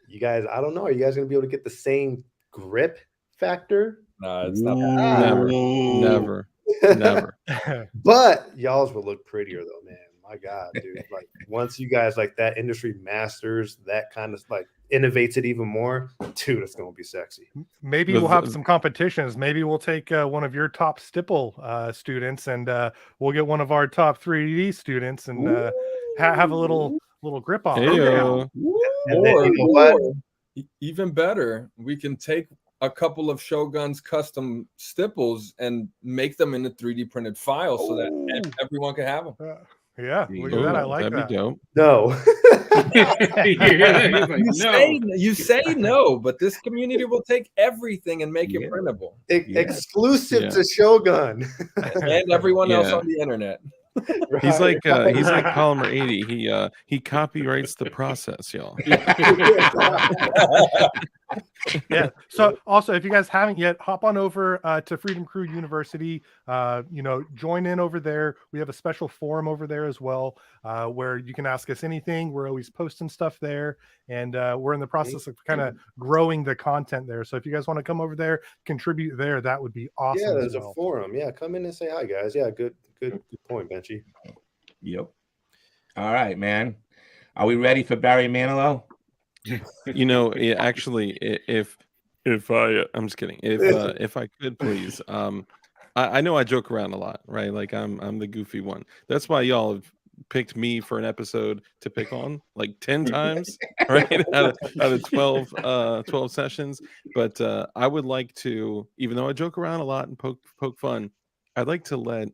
You guys, I don't know. Are you guys going to be able to get the same grip factor? No, it's not. Never. But y'all's will look prettier though, man. My God, dude. Like once you guys like that industry masters that kind of like innovates it even more, dude, it's gonna be sexy. Maybe we'll have some competitions. Maybe we'll take one of your top stipple students, and we'll get one of our top 3D students, and have a little grip on. Or even better, we can take a couple of Shogun's custom stipples and make them in a 3D printed file so that everyone can have them. Yeah, look at that. I like that'd that. be dope. No. You say no, but this community will take everything and make it printable. Exclusive to Shogun and everyone else on the internet. Right. He's like Polymer80. He copyrights the process, y'all. Yeah. So also, if you guys haven't yet, hop on over to Freedom Crew University. Join in over there. We have a special forum over there as well, where you can ask us anything. We're always posting stuff there, and we're in the process of kind of growing the content there. So if you guys want to come over there, contribute there, that would be awesome. Yeah, there's a forum. Yeah, come in and say hi, guys. Yeah, good point, Benchy. Yep. All right, man. Are we ready for Barry Manilow? Actually, if I'm just kidding. If I could please, I know I joke around a lot, right? Like I'm the goofy one. That's why y'all have picked me for an episode to pick on like 10 times, right? out of 12 sessions. But I would like to, even though I joke around a lot and poke fun, I'd like to let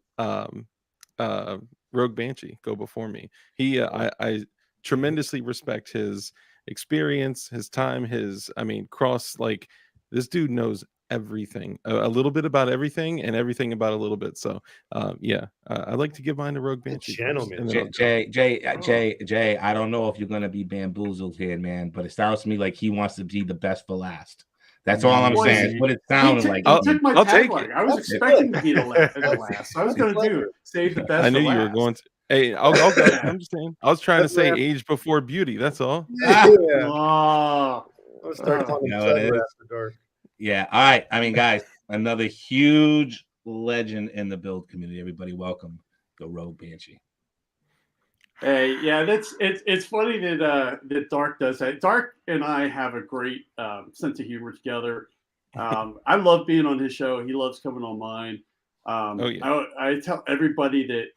Rogue Banshee go before me. I tremendously respect his experience, his time, this dude knows everything, a little bit about everything and everything about a little bit. So I'd like to give mine to Rogue Banshee. Jay, I don't know if you're gonna be bamboozled here, man, but it sounds to me like he wants to be the best for last. That's all I'm saying. That's what it sounded like. I'll take it. I was expecting to be the last. I was going to save the best. I knew for you last. were going to. Hey, I'll go. I'm just saying. I was trying to say age before beauty. That's all. I'll start calling After Dark. Yeah. All right. I mean, guys, another huge legend in the build community. Everybody, welcome the Road Banshee. Hey, yeah, it's funny that Dark does that. Dark and I have a great sense of humor together. I love being on his show. He loves coming on mine. I tell everybody that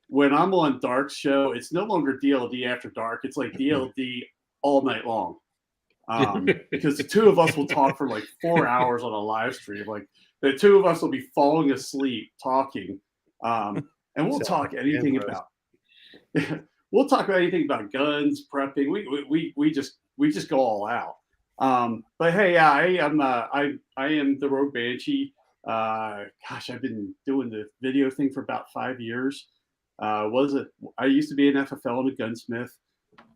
when I'm on Dark's show, it's no longer DLD After Dark. It's like DLD all night long. Because the two of us will talk for like 4 hours on a live stream. Like the two of us will be falling asleep talking, and we'll talk anything about. We'll talk about anything about guns, prepping. We just go all out. But hey, yeah, I am the Rogue Banshee. I've been doing the video thing for about 5 years. I used to be an FFL and a gunsmith,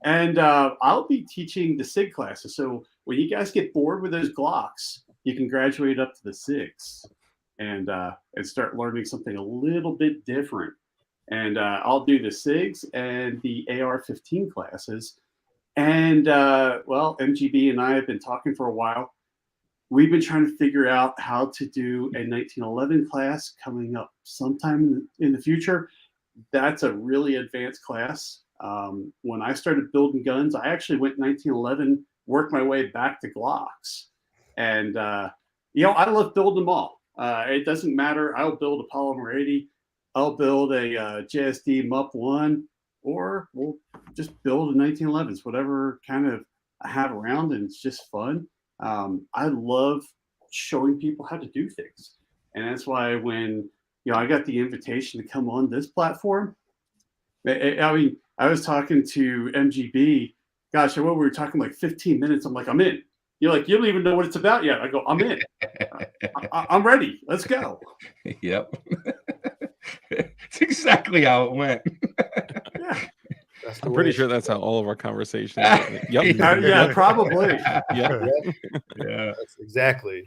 and I'll be teaching the SIG classes. So when you guys get bored with those Glocks, you can graduate up to the SIGs and start learning something a little bit different. And I'll do the SIGs and the AR-15 classes. And, MGB and I have been talking for a while. We've been trying to figure out how to do a 1911 class coming up sometime in the future. That's a really advanced class. When I started building guns, I actually went 1911, worked my way back to Glocks. And, I love building them all. It doesn't matter. I'll build a Polymer80. I'll build a JSD MUP1, or we'll just build a 1911s, whatever kind of I have around, and it's just fun. I love showing people how to do things. And that's why when, I got the invitation to come on this platform, I was talking to MGB, gosh, we were talking like 15 minutes. I'm like, I'm in. You're like, you don't even know what it's about yet. I go, I'm in. I'm ready. Let's go. Yep. It's exactly how it went. I'm pretty sure that's how all of our conversations went. Yeah, probably. Yeah. That's exactly.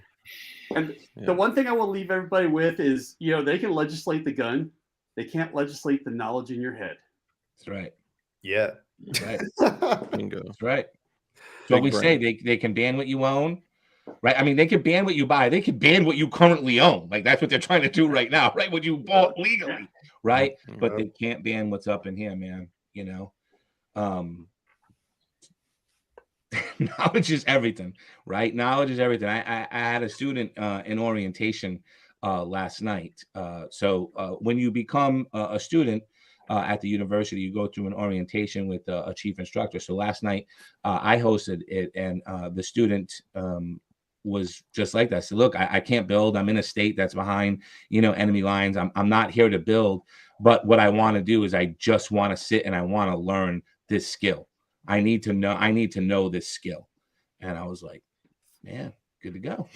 And the one thing I will leave everybody with is, they can legislate the gun. They can't legislate the knowledge in your head. That's right. Yeah. Right. Bingo. That's right. So we say they can ban what you own. Right. I mean, they can ban what you buy. They can ban what you currently own. Like that's what they're trying to do right now. Right. What you bought legally. Right. But they can't ban what's up in here, man. Knowledge is everything. Right. Knowledge is everything. I had a student in orientation last night. So when you become a student at the university, you go through an orientation with a chief instructor. So last night I hosted it, and the student was just like that. I said, look, I can't build. I'm in a state that's behind, enemy lines. I'm not here to build. But what I want to do is I just want to sit and I want to learn this skill. I need to know this skill. And I was like, man, good to go.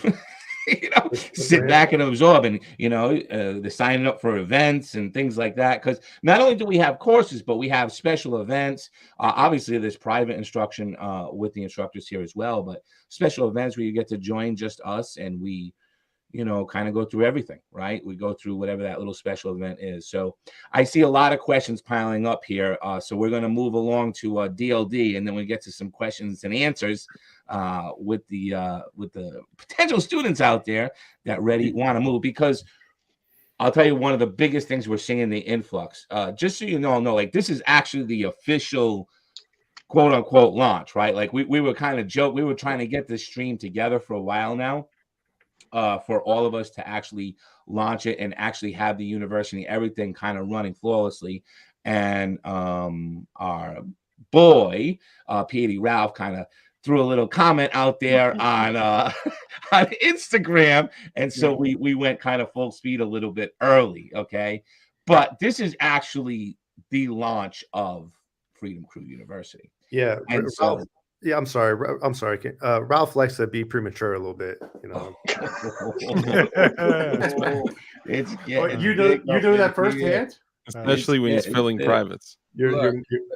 Sit back and absorb, and the signing up for events and things like that. Because not only do we have courses, but we have special events. Obviously, there's private instruction with the instructors here as well, but special events where you get to join just us, and we kind of go through everything, right? We go through whatever that little special event is. So I see a lot of questions piling up here. So we're going to move along to DLD, and then we get to some questions and answers with the potential students out there that want to move. Because I'll tell you, one of the biggest things we're seeing in the influx, just so you all know, like, this is actually the official quote unquote launch, right? Like we were kind of we were trying to get this stream together for a while now. For all of us to actually launch it and actually have the university, everything kind of running flawlessly. And our boy, P80 Ralph, kind of threw a little comment out there on Instagram. And so we went kind of full speed a little bit early, okay? But this is actually the launch of Freedom Crew University. Yeah. And so... Yeah, I'm sorry. Ralph likes to be premature a little bit, It's you know that firsthand, especially when he's filling privates. They're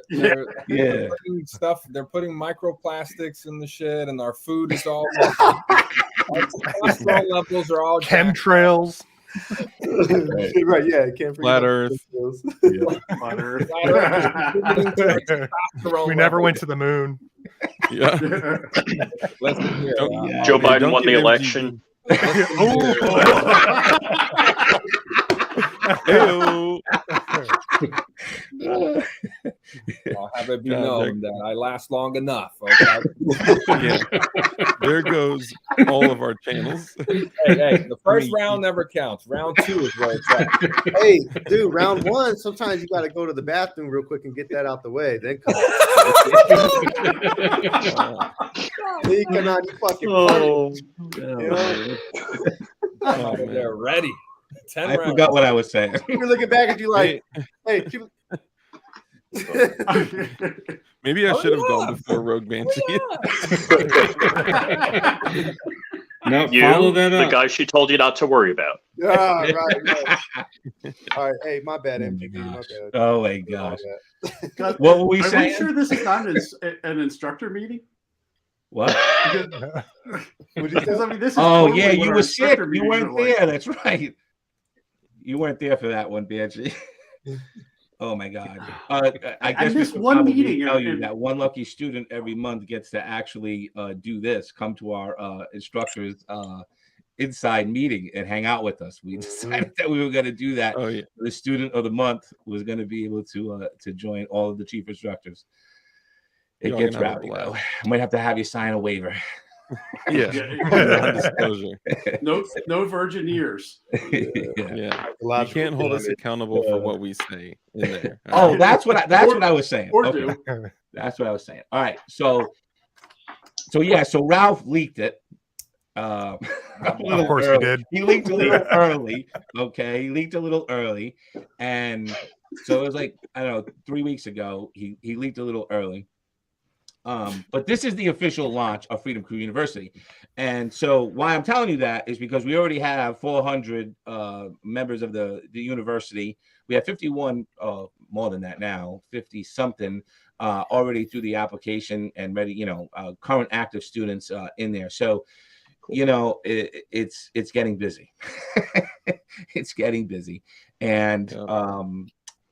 putting stuff. They're putting microplastics in the shit, and our food is all. Our cholesterol levels are all chemtrails. Right, yeah, can't Flat Earth. Flat Earth. We never went to the moon. Yeah. Listen here. Joe Biden won the election. I'll have it be known that I last long enough. Okay? Yeah. There goes all of our channels. Hey, the first round never counts. Round 2 is where it's at. Hey, dude, round 1, sometimes you got to go to the bathroom real quick and get that out the way. Then come on. Then you come out, you fucking they're ready. 10 I rounds. forgot what I was saying. You're looking back at you like, hey, maybe I should have gone before Rogue Banshee. No, You, follow that the up. guy she told you not to worry about. right. All right, hey, my bad, MGB, my bad. Oh my gosh. God, What were we are saying? we sure this is not an instructor meeting? What? Because I mean, this is Oh totally yeah, what you our were sick. instructor You meetings weren't are like. there. That's right. You weren't there for that one, Banshee. Oh my God! I guess we missed should one probably meeting tell you and- that one lucky student every month gets to actually do this. Come to our instructors inside meeting and hang out with us. We decided that we were going to do that. Oh yeah. The student of the month was going to be able to join all of the chief instructors. It Y'all gets gonna have a rowdy blast. though. I might have to have you sign a waiver. Yeah. Non-disclosure. No virgin ears. Yeah. You can't hold us accountable for what we say in there. Oh, that's what I was saying. Or Okay. do. That's what I was saying. All right. So Ralph leaked it. Of course he did. He leaked a little early. Okay. He leaked a little early. And so it was like, I don't know, 3 weeks ago, he leaked a little early. But this is the official launch of Freedom Crew University. And so why I'm telling you that is because we already have 400 members of the university. We have 51, more than that now, 50 something already through the application and ready, current active students in there. So, it's getting busy. It's getting busy. And,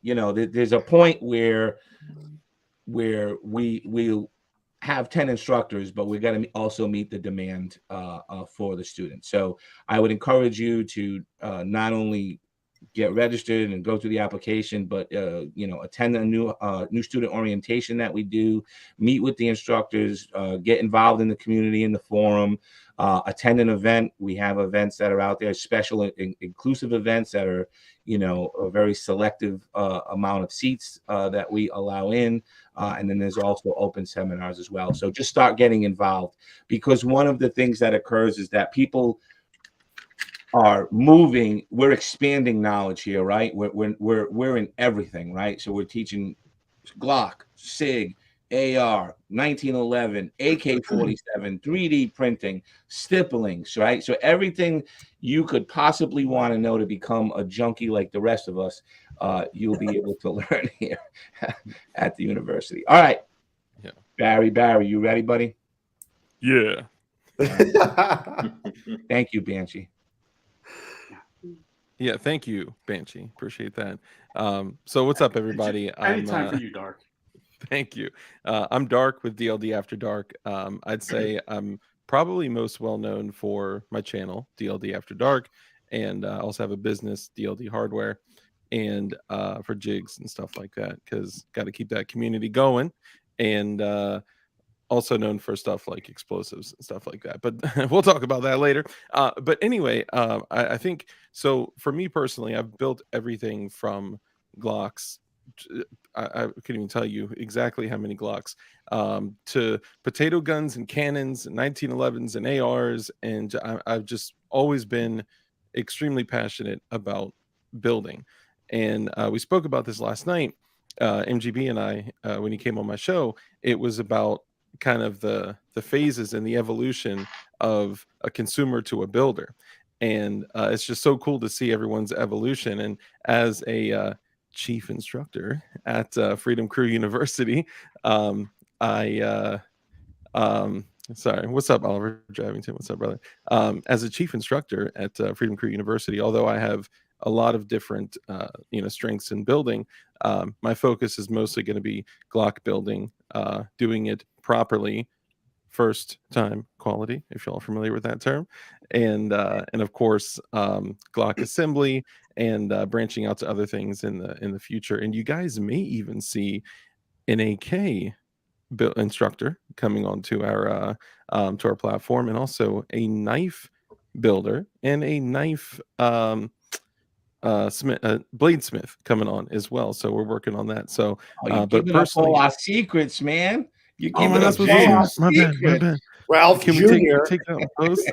there's a point where we have 10 instructors, but we got to also meet the demand for the students. So I would encourage you to not only get registered and go through the application, but attend a new student orientation that we do, meet with the instructors, get involved in the community, in the forum, attend an event. We have events that are out there, special inclusive events that are, a very selective amount of seats that we allow in. And then there's also open seminars as well. So just start getting involved, because one of the things that occurs is that people are moving. We're expanding knowledge here, right? We're in everything, right? So we're teaching Glock, SIG, AR, 1911, AK-47, 3D printing, stippling, right? So everything you could possibly want to know to become a junkie like the rest of us, you'll be able to learn here at the university. All right. Yeah. Barry, you ready, buddy? Yeah. Thank you, Banshee. Yeah, thank you, Banshee. Appreciate that. So what's up, everybody? Anytime for you, Dark. Thank you. I'm Dark with DLD After Dark. I'd say I'm probably most well known for my channel, DLD After Dark, and I also have a business, DLD Hardware, and for jigs and stuff like that, because got to keep that community going, and also known for stuff like explosives and stuff like that. But we'll talk about that later. But anyway, I think, so for me personally, I've built everything from Glocks. I couldn't even tell you exactly how many Glocks, to potato guns and cannons, 1911s and ARs. And I've just always been extremely passionate about building. And we spoke about this last night, MGB and I, when he came on my show. It was about kind of the phases and the evolution of a consumer to a builder. And it's just so cool to see everyone's evolution. And as a chief instructor at Freedom Crew University, sorry, what's up, Oliver Dravington? What's up, brother? As a chief instructor at Freedom Crew University, although I have a lot of different strengths in building, my focus is mostly going to be Glock building, doing it properly, first time quality, if y'all are familiar with that term, and of course Glock assembly, and branching out to other things in the future. And you guys may even see an AK instructor coming onto our to our platform, and also a knife builder and a knife bladesmith coming on as well. So we're working on that. So you're but giving up personally, all our secrets, man. You're oh, giving up all our secrets. my bad. Ralph Can Jr. we take out those?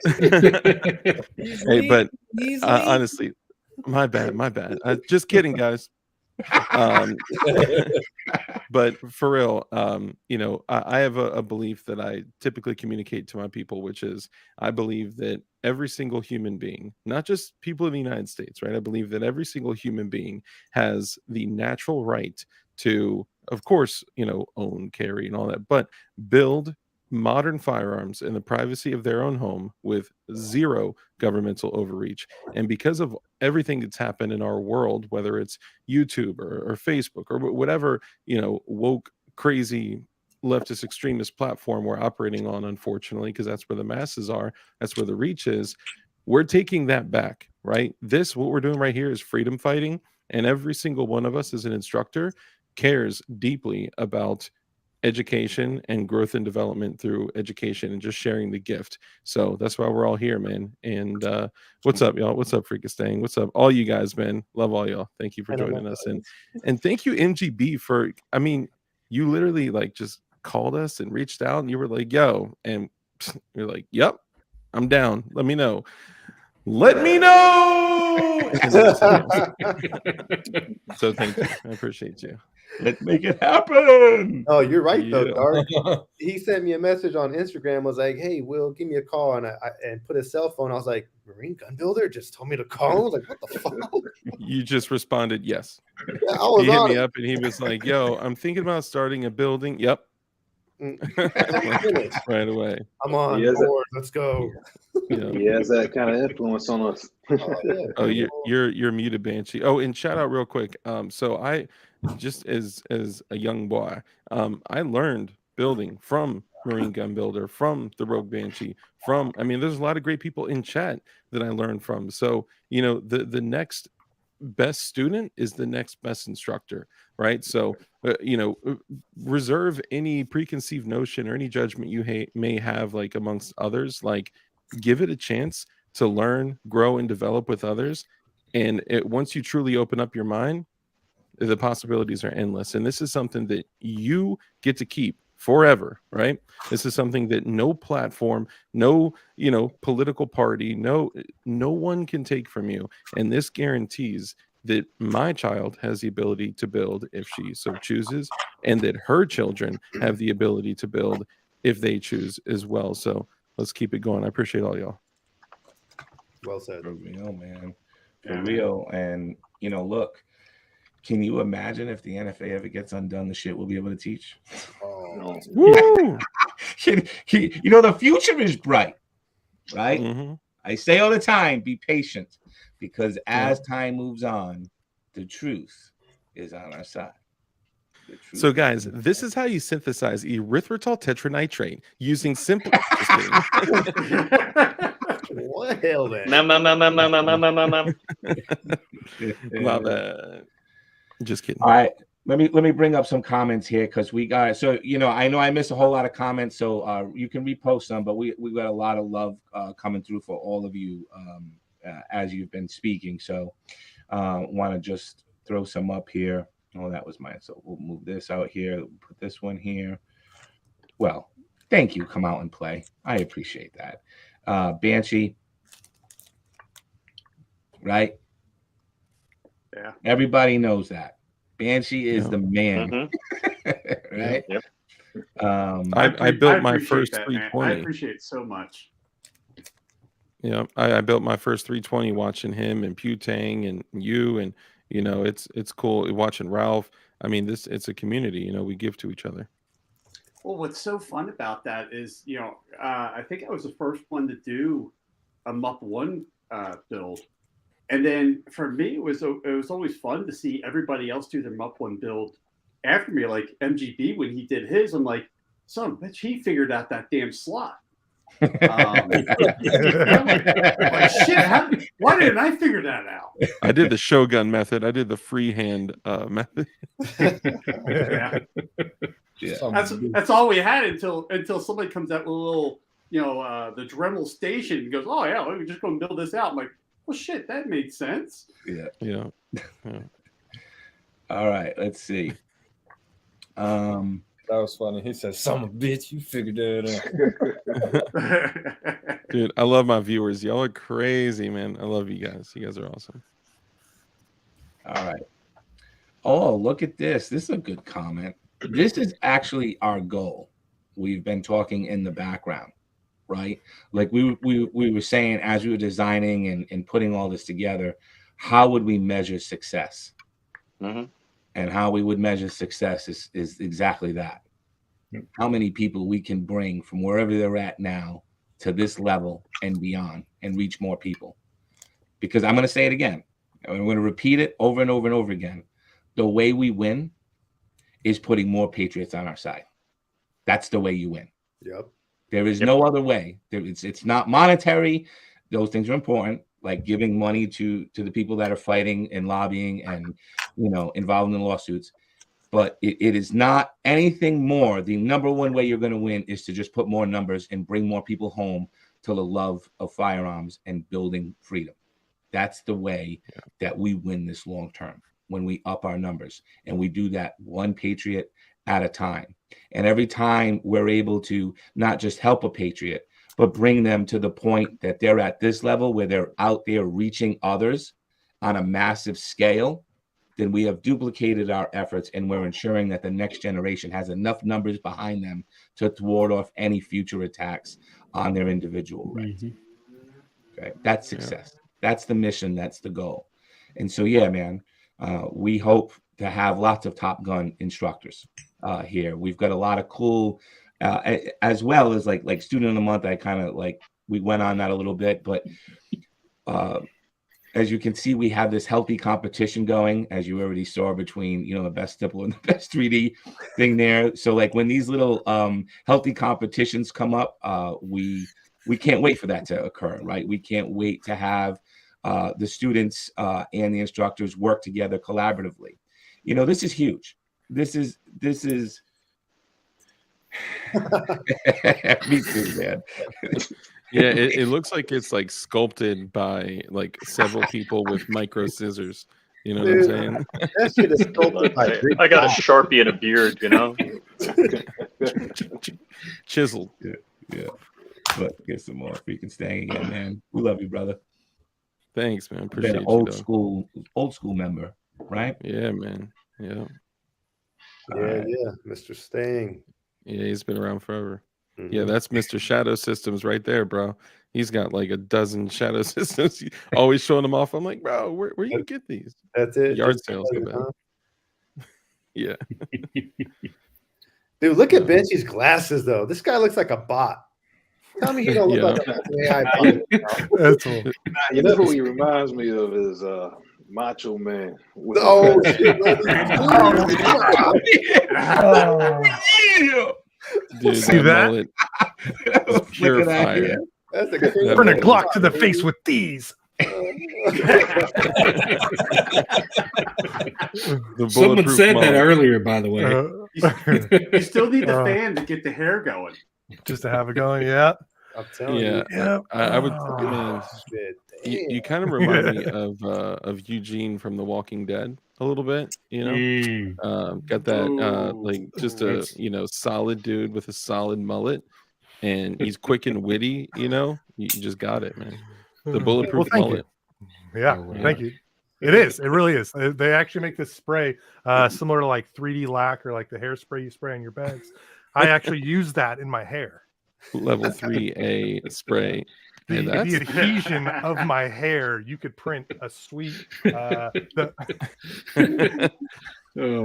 Hey, but honestly, my bad. Just kidding, guys. But for real, I have a belief that I typically communicate to my people, which is I believe that every single human being, not just people in the United States, right? I believe that every single human being has the natural right to, of course, own, carry, and all that, but build modern firearms in the privacy of their own home with zero governmental overreach. And because of everything that's happened in our world, whether it's YouTube or Facebook or whatever, woke, crazy, leftist extremist platform we're operating on, unfortunately, because that's where the masses are, that's where the reach is, we're taking that back, right? What we're doing right here is freedom fighting. And every single one of us as an instructor cares deeply about education and growth and development through education and just sharing the gift. So that's why we're all here, man. And what's up, y'all? What's up, Freakistan? What's up, all you guys, man? Love all y'all. Thank you for joining us. And thank you, MGB, for, you literally just called us and reached out, and you were like, yo, and you're like, yep, I'm down. Let me know. Let me know. So thank you. I appreciate you. Let's make it happen. Oh, you're right, though, Dark. He sent me a message on Instagram, was like, hey, Will, give me a call. And and put his cell phone. I was like, Marine Gun Builder just told me to call. I was like, what the fuck? You just responded, yes. Yeah, he hit me up and he was like, yo, I'm thinking about starting a building. Yep. Right away. I'm on board. Let's go. He has that kind of influence on us. Oh, you're muted, Banshee. Oh, and shout out real quick. So I just as a young boy, I learned building from Marine Gun Builder, from the Rogue Banshee, there's a lot of great people in chat that I learned from. So the next best student is the next best instructor, right? So, reserve any preconceived notion or any judgment you may have, like amongst others. Like, give it a chance to learn, grow, and develop with others. And once you truly open up your mind, the possibilities are endless. And this is something that you get to keep forever, right? This is something that no platform, no political party, no one can take from you. And this guarantees that my child has the ability to build if she so chooses, and that her children have the ability to build if they choose as well. So let's keep it going. I appreciate all y'all. Well said. For real, man. For real. And look, can you imagine if the NFA ever gets undone, the shit we'll be able to teach? Oh, Woo! The future is bright, right? Mm-hmm. I say all the time, be patient, because as time moves on, the truth is on our side. So, guys, this is how you synthesize erythritol tetranitrate using simple. what the hell, then? My bad. Just kidding. All right, let me bring up some comments here, because we got I know I missed a whole lot of comments, so you can repost some, but we got a lot of love coming through for all of you as you've been speaking. So want to just throw some up here. Oh, that was mine. So we'll move this out here. Put this one here. Well, thank you. Come out and play. I appreciate that. Banshee, right? Yeah. Everybody knows that. Banshee is the man. Mm-hmm. Right? Yep. I built my first that, 320. I appreciate it so much. Yeah, I built my first 320 watching him and Putang and you, and it's cool watching Ralph. I mean, it's a community. We give to each other. Well, what's so fun about that is, I think I was the first one to do a MUP 1 build. And then for me, it was always fun to see everybody else do their MUP 1 build after me. Like MGB, when he did his, I'm like, son of a bitch, he figured out that damn slot. I'm like, shit, why didn't I figure that out? I did the Shogun method. I did the freehand method. Yeah. That's all we had until somebody comes out with a little, the Dremel station and goes, oh yeah, we're just going to build this out. I'm like, well, shit, that made sense. Yeah. All right, let's see. That was funny. He said, "Son of a bitch, you figured that out." Dude, I love my viewers. Y'all are crazy, man. I love you guys. You guys are awesome. All right. Oh, look at this. This is a good comment. This is actually our goal. We've been talking in the background, right? Like we were saying as we were designing and putting all this together, how would we measure success? Mm-hmm. And how we would measure success is exactly that. How many people we can bring from wherever they're at now to this level and beyond and reach more people. Because I'm going to say it again. I'm going to repeat it over and over and over again. The way we win is putting more patriots on our side. That's the way you win. Yep. There is no other way. It's not monetary. Those things are important, like giving money to the people that are fighting and lobbying and involved in lawsuits. But it is not anything more. The number one way you're going to win is to just put more numbers and bring more people home to the love of firearms and building freedom. That's the way that we win this long term, when we up our numbers. And we do that one patriot at a time. And every time we're able to not just help a patriot, but bring them to the point that they're at this level where they're out there reaching others on a massive scale, then we have duplicated our efforts, and we're ensuring that the next generation has enough numbers behind them to thwart off any future attacks on their individual rights. Okay, that's success. That's the mission. That's the goal. And so, man, we hope to have lots of Top Gun instructors here. We've got a lot of cool, as well as like Student of the Month. I kind of we went on that a little bit, but as you can see, we have this healthy competition going, as you already saw, between the best stipple and the best 3D thing there. So when these little healthy competitions come up, we can't wait for that to occur, right? We can't wait to have the students and the instructors work together collaboratively. You know, this is huge. This is me too, man. Yeah, it looks like it's like sculpted by like several people with micro scissors. You know what I'm saying? That shit is sculpted by I got a Sharpie and a beard, you know. Chiseled. Yeah. But get some more freaking staying again, man. We love you, brother. Thanks, man. Been Appreciate an you. old though. school member, right? Yeah, man. Yeah. Yeah, Mr. Stang. Yeah, he's been around forever. Mhm. Yeah, that's Mr. Shadow Systems right there, bro. He's got like a dozen shadow systems. Always showing them off. I'm like, bro, where you get these? That's it. Yard Just sales, I because, bet. huh? Yeah. Dude, look at Benchies' glasses, though. This guy looks like a bot. Tell me he don't look like an AI bot. That's all. You know who he reminds me of is Macho Man. Oh, shit. Dude, See that? mullet is pure fire. That's a That Turn a mullet. Glock to the face with these. The Someone bulletproof said that mullet. earlier, by the way. You still need the fan to get the hair going. Just to have it going, yeah. I'm telling Yeah, you. Yeah. I would. Oh. Man, Shit. you kind of remind me of Eugene from The Walking Dead a little bit. You know, Mm. got that Ooh. like just a solid dude with a solid mullet, and he's quick and witty. You know, you just got it, man. The bulletproof Well, thank mullet. you. Yeah, Oh, wow. thank you. It is. It really is. They actually make this spray similar to like 3D lac or like the hairspray you spray on your bags. I actually use that in my hair. Level 3A spray. The, Yeah, the that's adhesion of my hair, you could print a sweet. Oh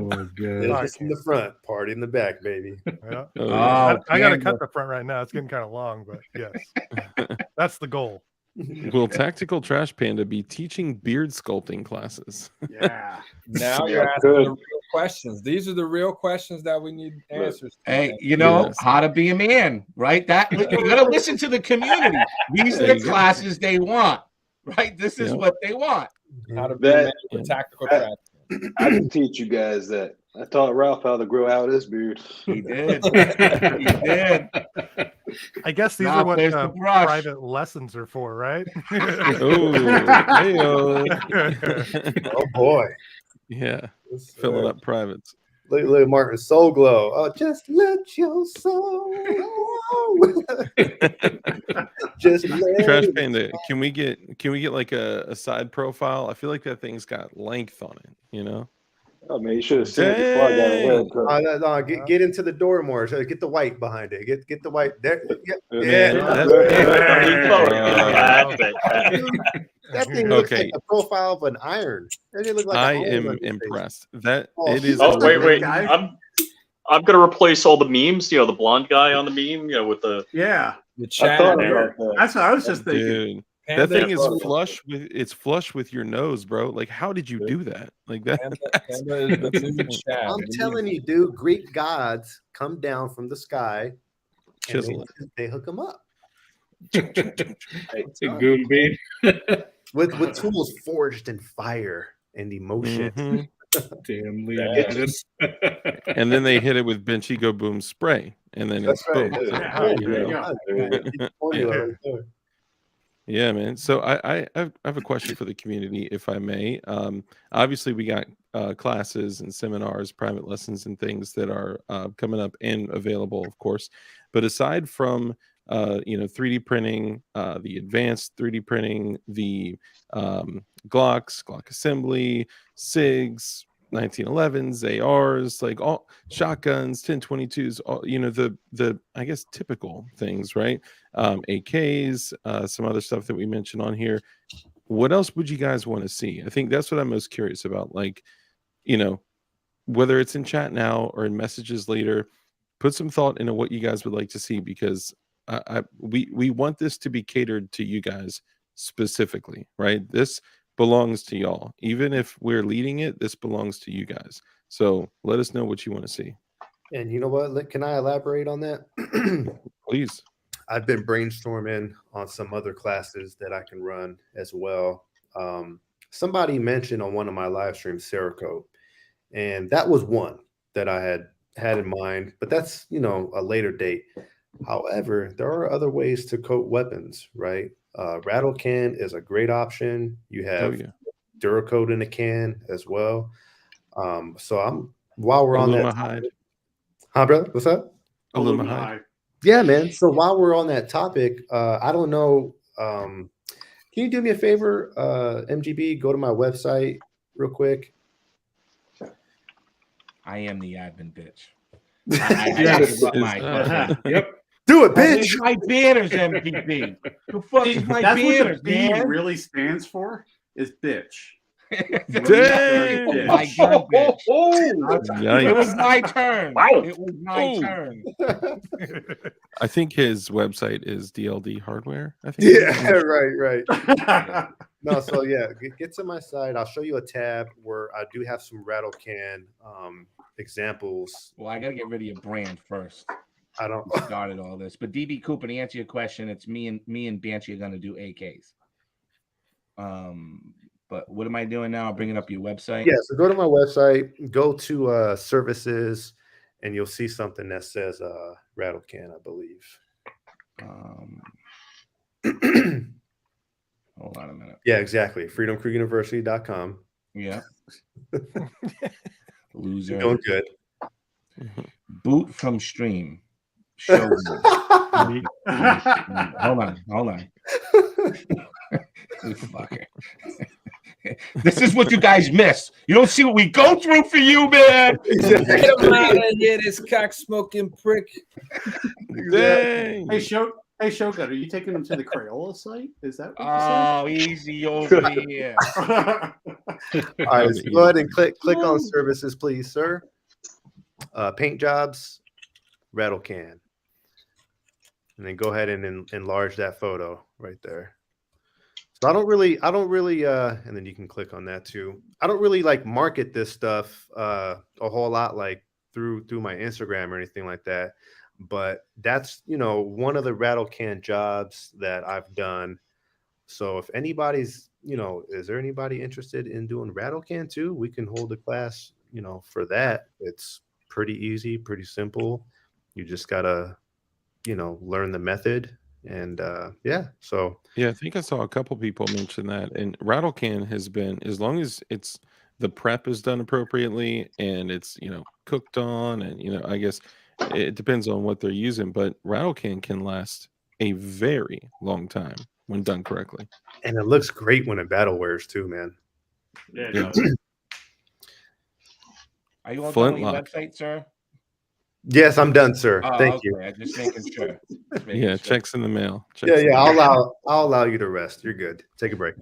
my god. Business in the front, party in the back, baby. Yeah. Oh, yeah. I got to cut the front right now. It's getting kind of long, but yes, that's the goal. Will Tactical Trash Panda be teaching beard sculpting classes? Yeah. Now Yeah, you're asking good. the real questions. These are the real questions that we need answers to. Hey, man. you know Yes. how to be a man, right? That you gotta listen to the community. These are There the you go. classes they want, right? This is Yep. what they want. How to be a man That- with tactical that- trash. I can teach you guys that. I taught Ralph how to grow out his beard. He did. He did. I guess these Now are what there's the brush. private lessons are for, right? Oh, hey-o. Oh, boy. Yeah, filling up privates. Look at Martin Soul Glow. Oh, just let your soul. Just let Trash it Panda, can we get like a side profile? I feel like that thing's got length on it, you know? Oh man, you should have seen it before I got a Dang. haircut. No, get into the door more. So get the white behind it. Get the white there. Man, Yeah. That thing looks Okay. like the profile of an iron. That look like I a hole am on his face. impressed. That Oh, it is. Oh wait, hilarious. wait. I'm gonna replace all the memes. You know, the blonde guy on the meme. You know, with the Yeah. The I chat thought there. about that. That's what I was just thinking. Dude, Panda, that thing is Panda. flush with your nose, bro. Like, how did you do that? Like that? Panda is that's in the chat. I'm telling you, dude, Greek gods come down from the sky and Chisel it. they hook them up It's a goon bean. with tools forged in fire and emotion. Mhm. Damn, Yeah. Leon. And then they hit it with Benchies Go Boom spray, and then That's it's right. boom. Yeah, You there you know? go. Formula right there. Yeah, man. So I have a question for the community, if I may. Obviously, we got classes and seminars, private lessons, and things that are coming up and available, of course. But aside from 3D printing, the advanced 3D printing, the Glocks, Glock assembly, SIGs, 1911s, ARs, like all shotguns, 1022s, all, the I guess typical things, right? AKs, some other stuff that we mentioned on here. What else would you guys want to see? I think that's what I'm most curious about. Like, whether it's in chat now or in messages later, put some thought into what you guys would like to see, because we want this to be catered to you guys specifically, right? This belongs to y'all. Even if we're leading it, this belongs to you guys. So let us know what you want to see. And you know what? Can I elaborate on that? Please. I've been brainstorming on some other classes that I can run as well. Somebody mentioned on one of my live streams Cerakote, and that was one that I had in mind, but that's, you know, a later date. However, there are other ways to coat weapons, right? Rattle can is a great option. You have Duracoat in a can as well. So while we're on that topic, huh, brother? What's up? Aluminide. Yeah, man. So while we're on that topic, I don't know. Can you do me a favor, MGB? Go to my website real quick. I am the admin, bitch. Yep. Do it, bitch. My banners, MGB. The fuck is my banners, what the man? B really stands for is bitch. Dang. My gun, bitch. Yikes. It was my turn. Wow. It was my turn. I think his website is DLD Hardware. I think. Yeah, right. No, so yeah, get to my site. I'll show you a tab where I do have some rattle can examples. Well, I gotta get rid of your brand first. I don't started all this, but DB Cooper, to answer your question, it's me and Banshee are gonna do AKs. But what am I doing now? I'm bringing up your website. Yeah, so go to my website, go to services, and you'll see something that says rattle can, I believe. Hold on a minute. Yeah, exactly. freedomcrewuniversity.com. Yeah. Loser. Doing good. Boot from stream. Shogun. Hold on. You fucker. This is what you guys miss. You don't see what we go through for you, man. Get him out of here, this cock smoking prick. Dang. Hey, Shogun, are you taking them to the Crayola site? Is that what Oh, easy over here. All right, so go ahead and click on services, please, sir. Paint jobs, rattle can. And then go ahead and enlarge that photo right there. So I don't really, and then you can click on that too. I don't really like market this stuff a whole lot, like through my Instagram or anything like that. But that's, you know, one of the rattle can jobs that I've done. So if anybody's, you know, is there anybody interested in doing rattle can too? We can hold a class, you know, for that. It's pretty easy, pretty simple. You just gotta, you know, learn the method. And yeah, I think I saw a couple people mention that. And rattle can has been, as long as it's the prep is done appropriately and it's, you know, cooked on, and, you know, I guess it depends on what they're using, but rattle can last a very long time when done correctly. And it looks great when it battle wears too, man. Yeah. Are you on your website, sir? Yes, I'm done, sir. Thank you. I'm just making sure. Yeah, checks in the mail. I'll allow you to rest. You're good. Take a break.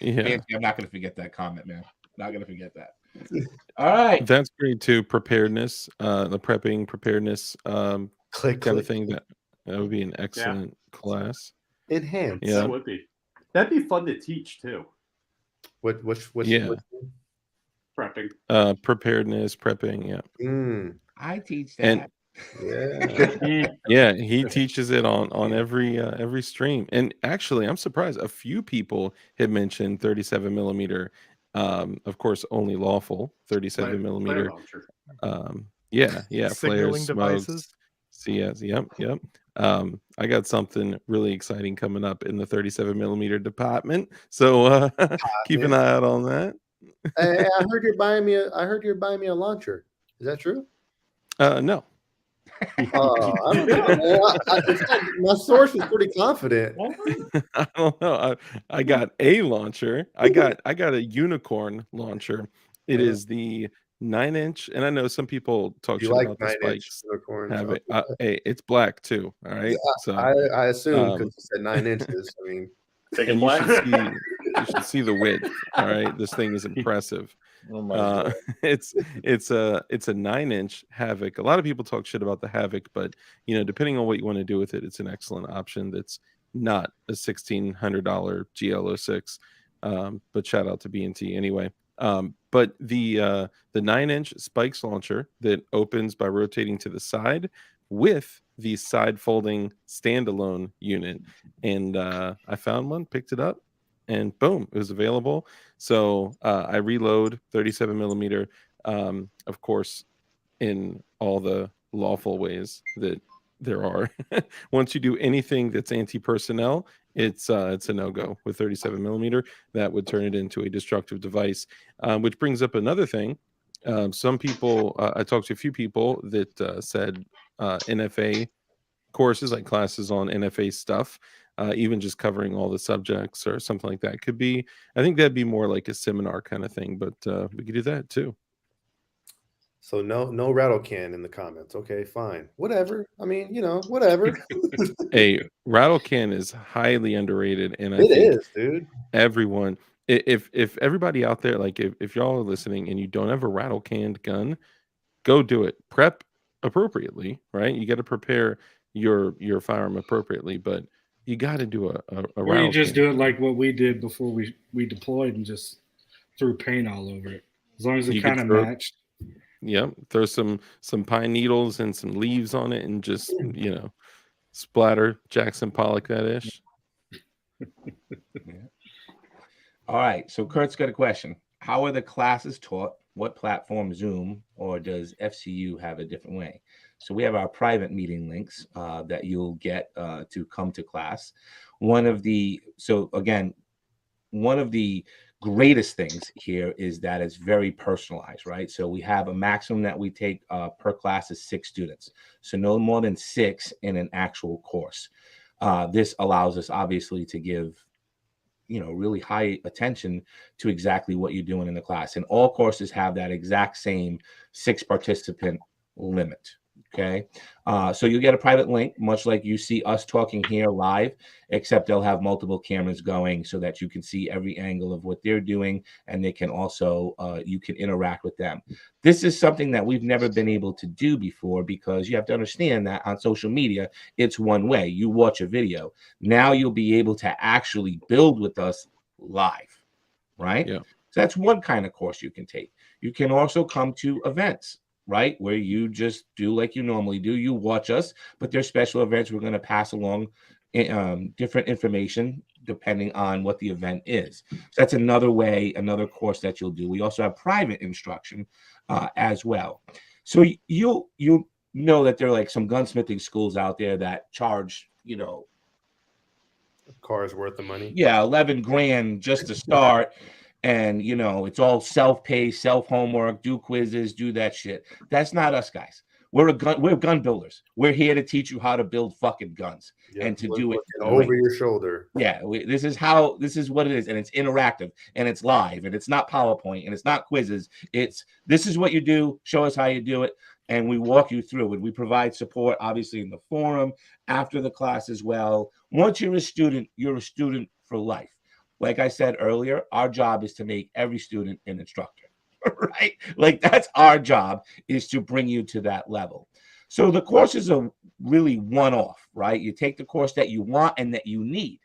Yeah, I'm not going to forget that comment, man. Not going to forget that. All right, that's great too. Preparedness, the preparedness, kind of thing. That would be an excellent class. Enhance. Yeah, that would be. That'd be fun to teach too. What prepping. Preparedness, prepping. Yeah. I teach that. Yeah, he teaches it on every stream. And actually, I'm surprised. A few people had mentioned 37 millimeter. Of course, only lawful 37 millimeter. Signaling flares, devices. CS. Yep. I got something really exciting coming up in the 37 millimeter department. So keep an eye out on that. Hey, I heard you're buying me a launcher. Is that true? No. I don't know. My source is pretty confident. I don't know. I got a launcher. I got a unicorn launcher. It is the 9-inch, and I know some people talk shit about the spikes. Have it. Hey, it's black too. All right. Yeah, so I assume because you said 9 inches. I mean, and you should see the width. All right, this thing is impressive. Oh my God. It's a 9-inch Havoc. A lot of people talk shit about the Havoc, but you know, depending on what you want to do with it, it's an excellent option. That's not a $1,600 GL06. But shout out to B&T anyway. But the 9-inch Spikes launcher that opens by rotating to the side with the side folding standalone unit, and I found one, picked it up. and boom, it was available. So I reload 37 millimeter, of course, in all the lawful ways that there are. Once you do anything that's anti-personnel, it's a no-go with 37 millimeter. That would turn it into a destructive device, which brings up another thing. Some people, I talked to a few people that said NFA courses, like classes on NFA stuff, even just covering all the subjects or something like that could be, I think that'd be more like a seminar kind of thing, but we could do that too. So no rattle can in the comments. Okay, fine. Whatever. I mean, whatever. A rattle can is highly underrated, and I It think is, dude. everyone, if everybody out there, like if y'all are listening and you don't have a rattle canned gun, go do it. Prep appropriately, right? You got to prepare your firearm appropriately, but you got to do a Or rattle you just can. do it like what we did before we deployed and just threw paint all over it. As long as it You could kind of throw- matched. Yep, throw some pine needles and some leaves on it, and just splatter Jackson Pollock that ish. All right, so Kurt's got a question. How are the classes taught? What platform, Zoom, or does FCU have a different way? So we have our private meeting links that you'll get to come to class. One of the greatest things here is that it's very personalized, right? So we have a maximum that we take per class is 6 students. So no more than 6 in an actual course. This allows us obviously to give really high attention to exactly what you're doing in the class. And all courses have that exact same 6 participant limit. Okay. So you get a private link, much like you see us talking here live, except they'll have multiple cameras going so that you can see every angle of what they're doing. And they can also, you can interact with them. This is something that we've never been able to do before, because you have to understand that on social media, it's one way. You watch a video. Now you'll be able to actually build with us live, right? Yeah. So that's one kind of course you can take. You can also come to events, right, where you just do like you normally do. You watch us, but there's special events. We're going to pass along different information depending on what the event is. So that's another way, another course that you'll do. We also have private instruction as well. So you'll know that there are like some gunsmithing schools out there that charge, Car's worth the money. Yeah, 11 grand just to start. And it's all self-paced, self-homework, do quizzes, do that shit. That's not us, guys. We're gun builders. We're here to teach you how to build fucking guns and to do it over your shoulder. Yeah, this is what it is, and it's interactive, and it's live, and it's not PowerPoint, and it's not quizzes. This is what you do. Show us how you do it, and we walk you through it. We provide support, obviously, in the forum, after the class as well. Once you're a student for life. Like I said earlier, our job is to make every student an instructor, right? Like that's our job, is to bring you to that level. So the courses are really one-off, right? You take the course that you want and that you need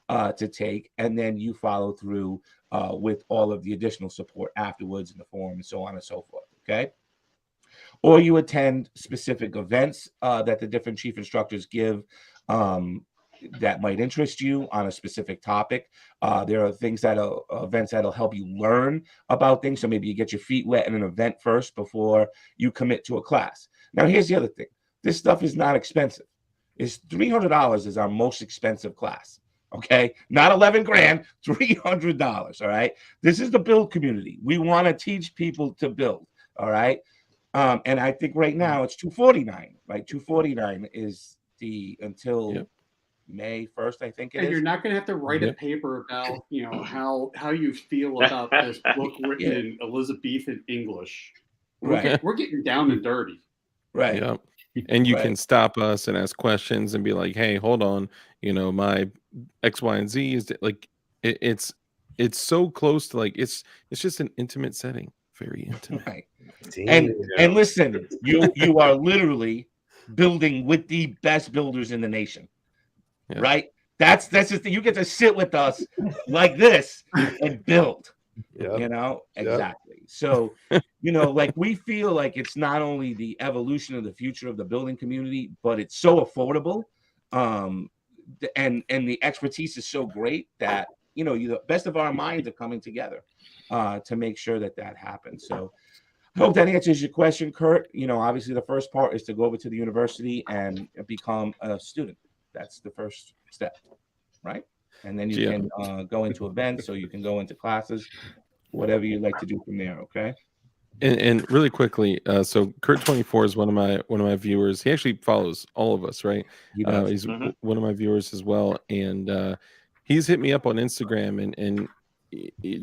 to take, and then you follow through with all of the additional support afterwards in the forum and so on and so forth, okay? Or you attend specific events that the different chief instructors give that might interest you on a specific topic. There are events that'll help you learn about things. So maybe you get your feet wet in an event first before you commit to a class. Now, here's the other thing. This stuff is not expensive. It's $300 is our most expensive class. Okay, not 11 grand, $300. All right. This is the build community. We want to teach people to build. All right. And I think right now it's $249. Right, $249 is until May 1st, I think it is. And you're not going to have to write a paper about, how you feel about this book written in Elizabethan English. We're getting down and dirty. Right. Yeah. And you can stop us and ask questions and be like, hey, hold on, my X, Y, and Z is like, it's so close to like, it's just an intimate setting. Very intimate. Right. And listen, you are literally building with the best builders in the nation. Yeah. Right? That's just you get to sit with us like this and build. Exactly. So, like we feel like it's not only the evolution of the future of the building community, but it's so affordable. And the expertise is so great that the best of our minds are coming together to make sure that happens. So I hope that answers your question, Kurt. Obviously the first part is to go over to the university and become a student. That's the first step, right? And then you can go into events, so you can go into classes, whatever you'd like to do from there. Okay. And really quickly, so Kurt24 is one of my viewers. He actually follows all of us, right? He's one of my viewers as well, and he's hit me up on Instagram, and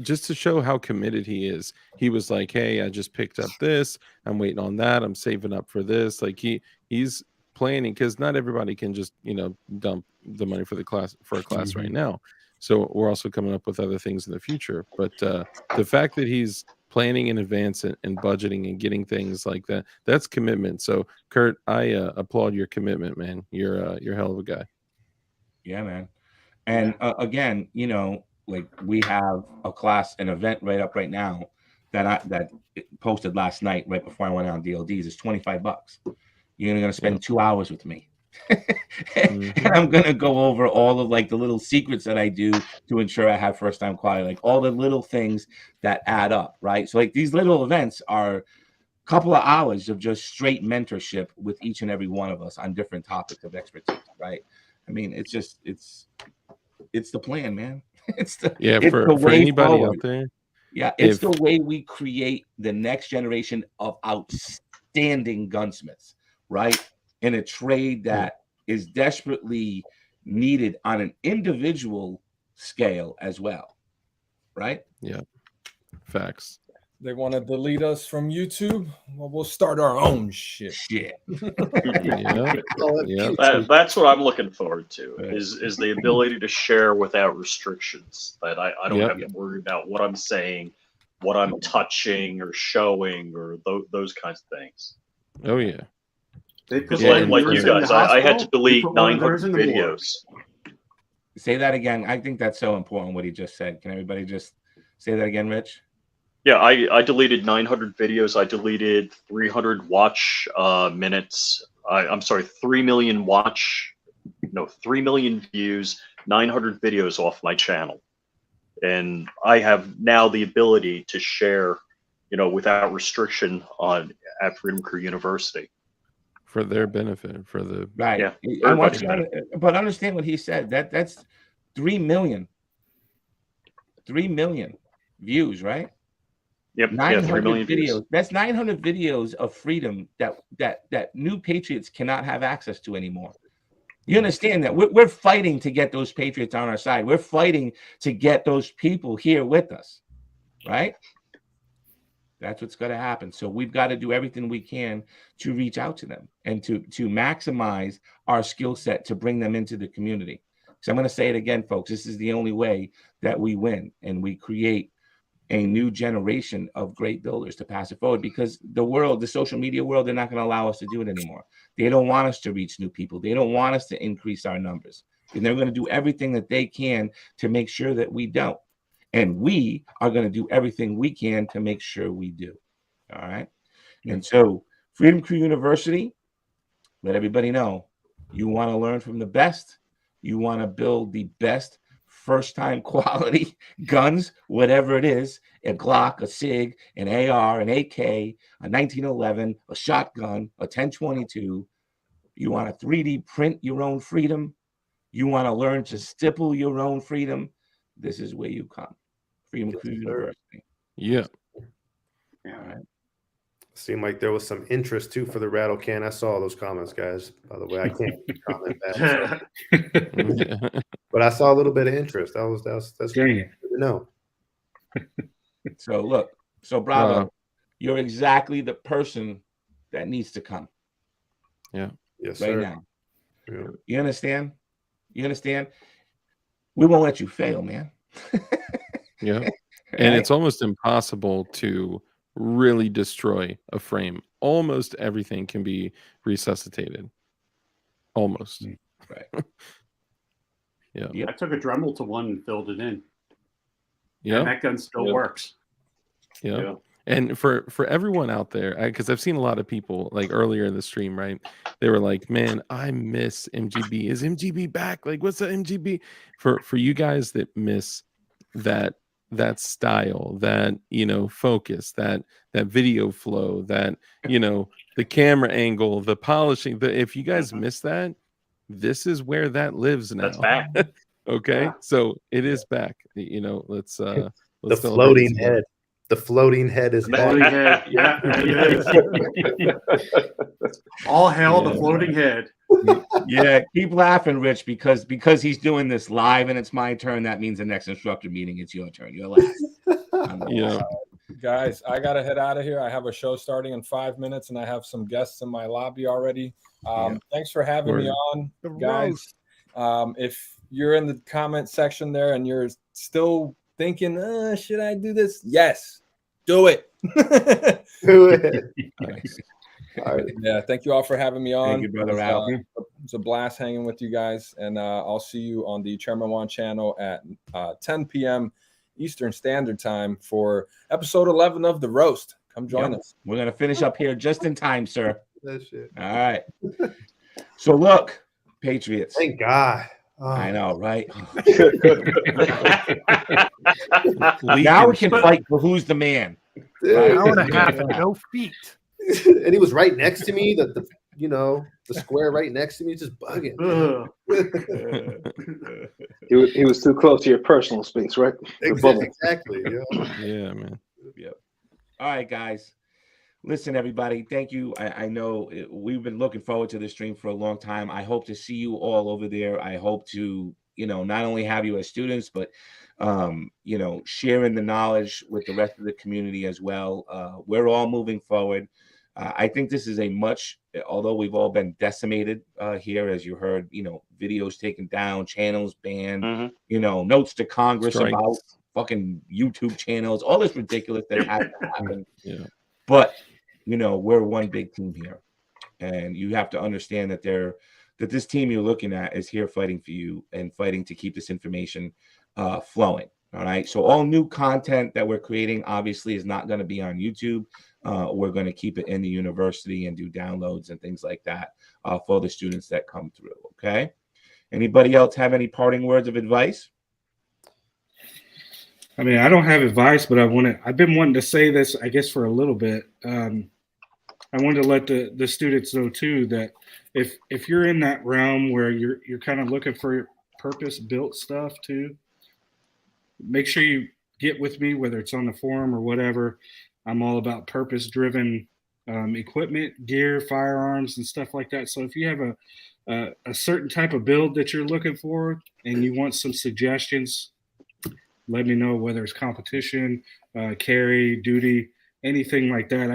just to show how committed he is. He was like, "Hey, I just picked up this. I'm waiting on that. I'm saving up for this." Like he's planning, because not everybody can just dump the money for a class right now. So we're also coming up with other things in the future. But the fact that he's planning in advance and budgeting and getting things like that's commitment. So Kurt, I applaud your commitment, man. You're a hell of a guy. Yeah, man. And again, like we have an event right now that posted last night right before I went on DLDs. It's $25. You're going to spend 2 hours with me. And I'm going to go over all of like the little secrets that I do to ensure I have first time quality, like all the little things that add up, right? So like these little events are a couple of hours of just straight mentorship with each and every one of us on different topics of expertise, right? I mean, it's the plan, man. For anybody out there. Yeah, it's the way we create the next generation of outstanding gunsmiths, right? In a trade that is desperately needed on an individual scale as well, right? Yeah, facts. They want to delete us from YouTube. Well, we'll start our own shit. That's what I'm looking forward to. Is the ability to share without restrictions. That I don't have to worry about what I'm saying, what I'm touching or showing, or those kinds of things. Oh yeah. Because like you guys, I had to delete 900 videos. Say that again. I think that's so important what he just said. Can everybody just say that again, Rich? Yeah, I deleted 900 videos. I deleted 300 watch minutes. I'm sorry, 3 million 3 million views, 900 videos off my channel. And I have now the ability to share, without restriction at Freedom Crew University. For their benefit, for the right. Yeah. But understand what he said. That's 3 million. 3 million views, right? Yep. 900 million videos. Views. That's 900 videos of freedom that new patriots cannot have access to anymore. You understand that we're fighting to get those patriots on our side. We're fighting to get those people here with us, right? That's what's going to happen. So we've got to do everything we can to reach out to them and to maximize our skill set to bring them into the community. So I'm going to say it again, folks. This is the only way that we win and we create a new generation of great builders to pass it forward, because the social media world, they're not going to allow us to do it anymore. They don't want us to reach new people. They don't want us to increase our numbers. And they're going to do everything that they can to make sure that we don't. And we are going to do everything we can to make sure we do. All right. And so Freedom Crew University, let everybody know, you want to learn from the best. You want to build the best first time quality guns, whatever it is, a Glock, a SIG, an AR, an AK, a 1911, a shotgun, a 1022. You want to 3D print your own freedom. You want to learn to stipple your own freedom. This is where you come. Freedom Crew University. Yeah. All right. Seemed like there was some interest too for the rattle can. I saw those comments, guys. By the way, I can't comment that. So. But I saw a little bit of interest. That's good to know. So look, Bravo, you're exactly the person that needs to come. Yeah. Yes, right sir. now. Yeah. You understand? You understand? We won't let you fail, man. Yeah. And it's almost impossible to really destroy a frame. Almost everything can be resuscitated. Almost. Right. Yeah. I took a Dremel to one and filled it in. Yeah. And that gun still works. Yeah. And for everyone out there, because I've seen a lot of people like earlier in the stream, right? They were like, "Man, I miss MGB. Is MGB back? Like, what's the MGB?" For you guys that miss that style, that focus, that video flow, that the camera angle, the polishing. If you guys miss that, this is where that lives now. That's back. Okay, Yeah. so it is back. Let's The celebrate floating this. head. The floating head is back. Floating head. Yeah, it is. All hail the floating head. Yeah, keep laughing, Rich, because he's doing this live and it's my turn. That means the next instructor meeting, it's your turn. You're laughing. Guys, I gotta head out of here. I have a show starting in 5 minutes, and I have some guests in my lobby already. Thanks for having me on, guys. If you're in the comment section there and you're still thinking, should I do this? Yes, do it. Do it. Nice. All right. Yeah, thank you all for having me on. Thank you, brother Ralph. It's a blast hanging with you guys, and I'll see you on the Chairman Juan channel at 10 p.m. Eastern Standard Time for episode 11 of The Roast. Come join us. We're going to finish up here just in time, sir. That shit. All right. So look, Patriots. Thank God. Oh. I know, right? Now we can fight for who's the man. Dude. An hour and a half and no feet. And he was right next to me. The square right next to me, just bugging. He was too close to your personal space, right? Exactly. Yeah, man. Yep. All right, guys. Listen, everybody. Thank you. I know we've been looking forward to this stream for a long time. I hope to see you all over there. I hope to, not only have you as students, but sharing the knowledge with the rest of the community as well. We're all moving forward. I think this is although we've all been decimated here, as you heard, videos taken down, channels banned, notes to Congress about fucking YouTube channels, all this ridiculous that has to happen. Yeah. But, we're one big team here. And you have to understand that this team you're looking at is here fighting for you and fighting to keep this information flowing. All right. So all new content that we're creating obviously is not going to be on YouTube. We're going to keep it in the university and do downloads and things like that for the students that come through. Okay. Anybody else have any parting words of advice? I mean, I don't have advice, but I've been wanting to say this, I guess, for a little bit. I wanted to let the students know too that if you're in that realm where you're kind of looking for purpose-built stuff too, make sure you get with me, whether it's on the forum or whatever. I'm all about purpose-driven equipment, gear, firearms, and stuff like that. So if you have a certain type of build that you're looking for and you want some suggestions, let me know, whether it's competition, carry, duty, anything like that.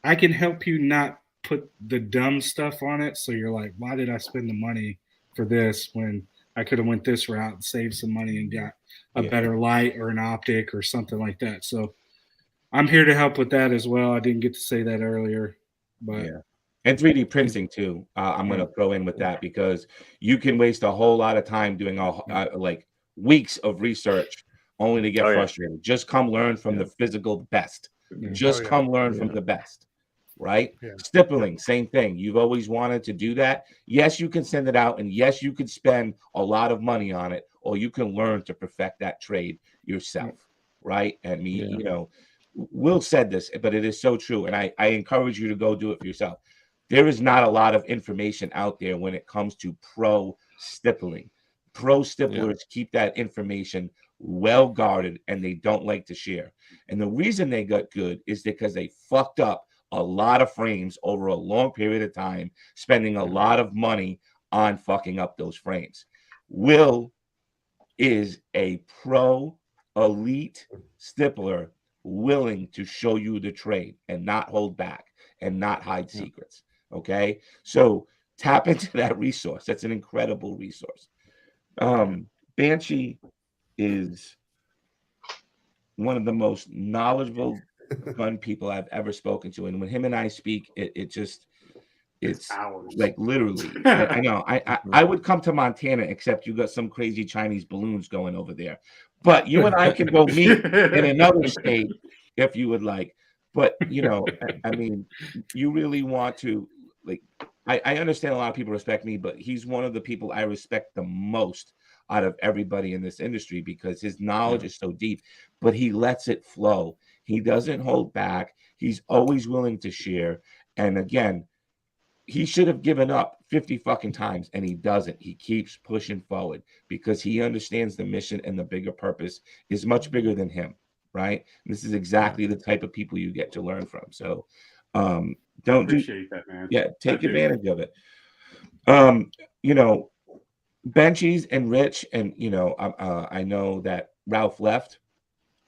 I can help you not put the dumb stuff on it. So you're like, why did I spend the money for this when I could have went this route and saved some money and got a better light or an optic or something like that. So I'm here to help with that as well. I didn't get to say that earlier, but and 3D printing too. I'm going to throw in with that because you can waste a whole lot of time doing like weeks of research only to get frustrated. Just come learn from the physical best. Just come learn from the best. Right? Stippling, same thing. You've always wanted to do that. Yes, you can send it out, and yes, you could spend a lot of money on it, or you can learn to perfect that trade yourself. Right? And Will said this, but it is so true. And I encourage you to go do it for yourself. There is not a lot of information out there when it comes to pro stippling. Pro stipplers keep that information well guarded and they don't like to share. And the reason they got good is because they fucked up a lot of frames over a long period of time, spending a lot of money on fucking up those frames. Will is a pro elite stippler willing to show you the trade and not hold back and not hide secrets. Okay, so tap into that resource. That's an incredible resource. Banshee is one of the most knowledgeable gun people I've ever spoken to, and when him and I speak, it's hours. Like literally. I know. I would come to Montana, except you got some crazy Chinese balloons going over there. But you and I can go meet in another state if you would like. But I mean, you really want to I understand a lot of people respect me, but he's one of the people I respect the most out of everybody in this industry because his knowledge is so deep, but he lets it flow. He doesn't hold back. He's always willing to share. And again, he should have given up 50 fucking times, and he doesn't. He keeps pushing forward because he understands the mission and the bigger purpose is much bigger than him, right? And this is exactly the type of people you get to learn from. So don't appreciate that, man. Yeah, take advantage of it. You know, Benchies and Rich, and you know, I know that Ralph left,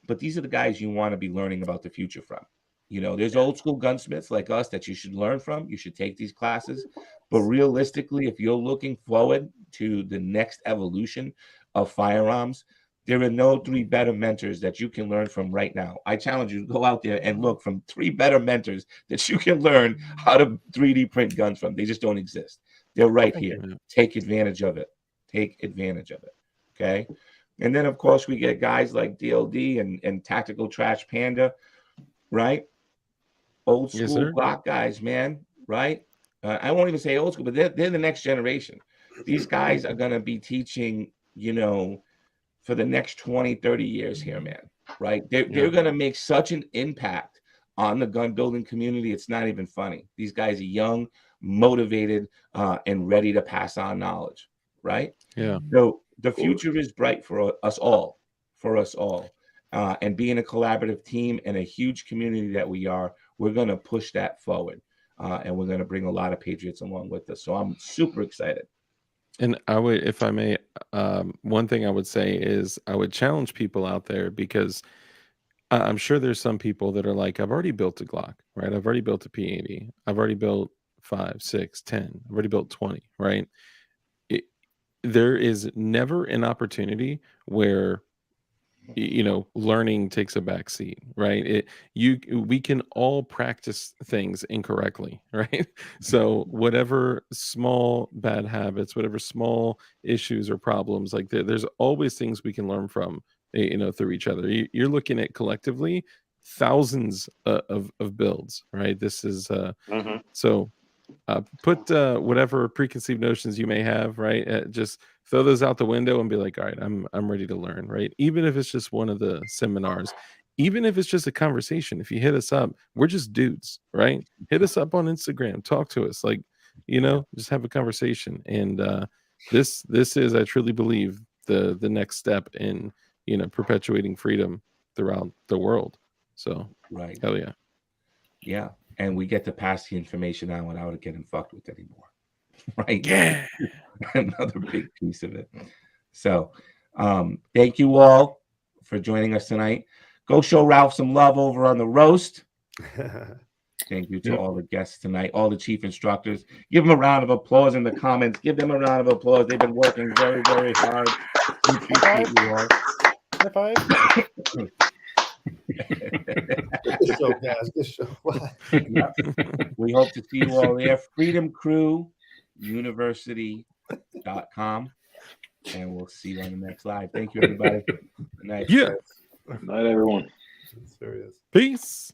but these are the guys you want to be learning about the future from. You know, there's old school gunsmiths like us that you should learn from. You should take these classes. But realistically, if you're looking forward to the next evolution of firearms, there are no 3 better mentors that you can learn from right now. I challenge you to go out there and look from 3 better mentors that you can learn how to 3D print guns from. They just don't exist. They're right here. Take advantage of it. Take advantage of it. Okay. And then, of course, we get guys like DLD and Tactical Trash Panda, right? Old school Glock guys, man, right? I won't even say old school, but they're the next generation. These guys are going to be teaching, you know, for the next 20, 30 years here, man, right? They're going to make such an impact on the gun building community. It's not even funny. These guys are young, motivated, and ready to pass on knowledge, right? Yeah. So the future is bright for us all, and being a collaborative team and a huge community that we are, we're going to push that forward, and we're going to bring a lot of patriots along with us. So I'm super excited. And I would, if I may, one thing I would say is I would challenge people out there, because I'm sure there's some people that are like, I've already built a Glock, right? I've already built a P80. I've already built 5, 6, 10. I've already built 20, right? There is never an opportunity where, you know, learning takes a back seat, right? We can all practice things incorrectly, right? So whatever small bad habits, whatever small issues or problems, like there's always things we can learn from, you know, through each other. You're looking at collectively thousands of builds, right? This is so put whatever preconceived notions you may have, right? Just throw those out the window and be like, all right, I'm ready to learn, right? Even if it's just one of the seminars, even if it's just a conversation, if you hit us up, we're just dudes, right? Hit us up on Instagram, talk to us, like, you know, just have a conversation. And this is, I truly believe, the next step in, you know, perpetuating freedom throughout the world. So right, hell yeah. Yeah. And we get to pass the information on without it getting fucked with anymore. Right? Yeah. Another big piece of it. So thank you all for joining us tonight. Go show Ralph some love over on the roast. Thank you to all the guests tonight, all the chief instructors. Give them a round of applause in the comments. Give them a round of applause. They've been working very, very hard. We appreciate you all. High five. Good show, guys. Good show. Yeah. We hope to see you all there. Freedom Crew University.com. And we'll see you on the next live. Thank you, everybody. Good night. Yeah. Good night, everyone. Serious. Peace.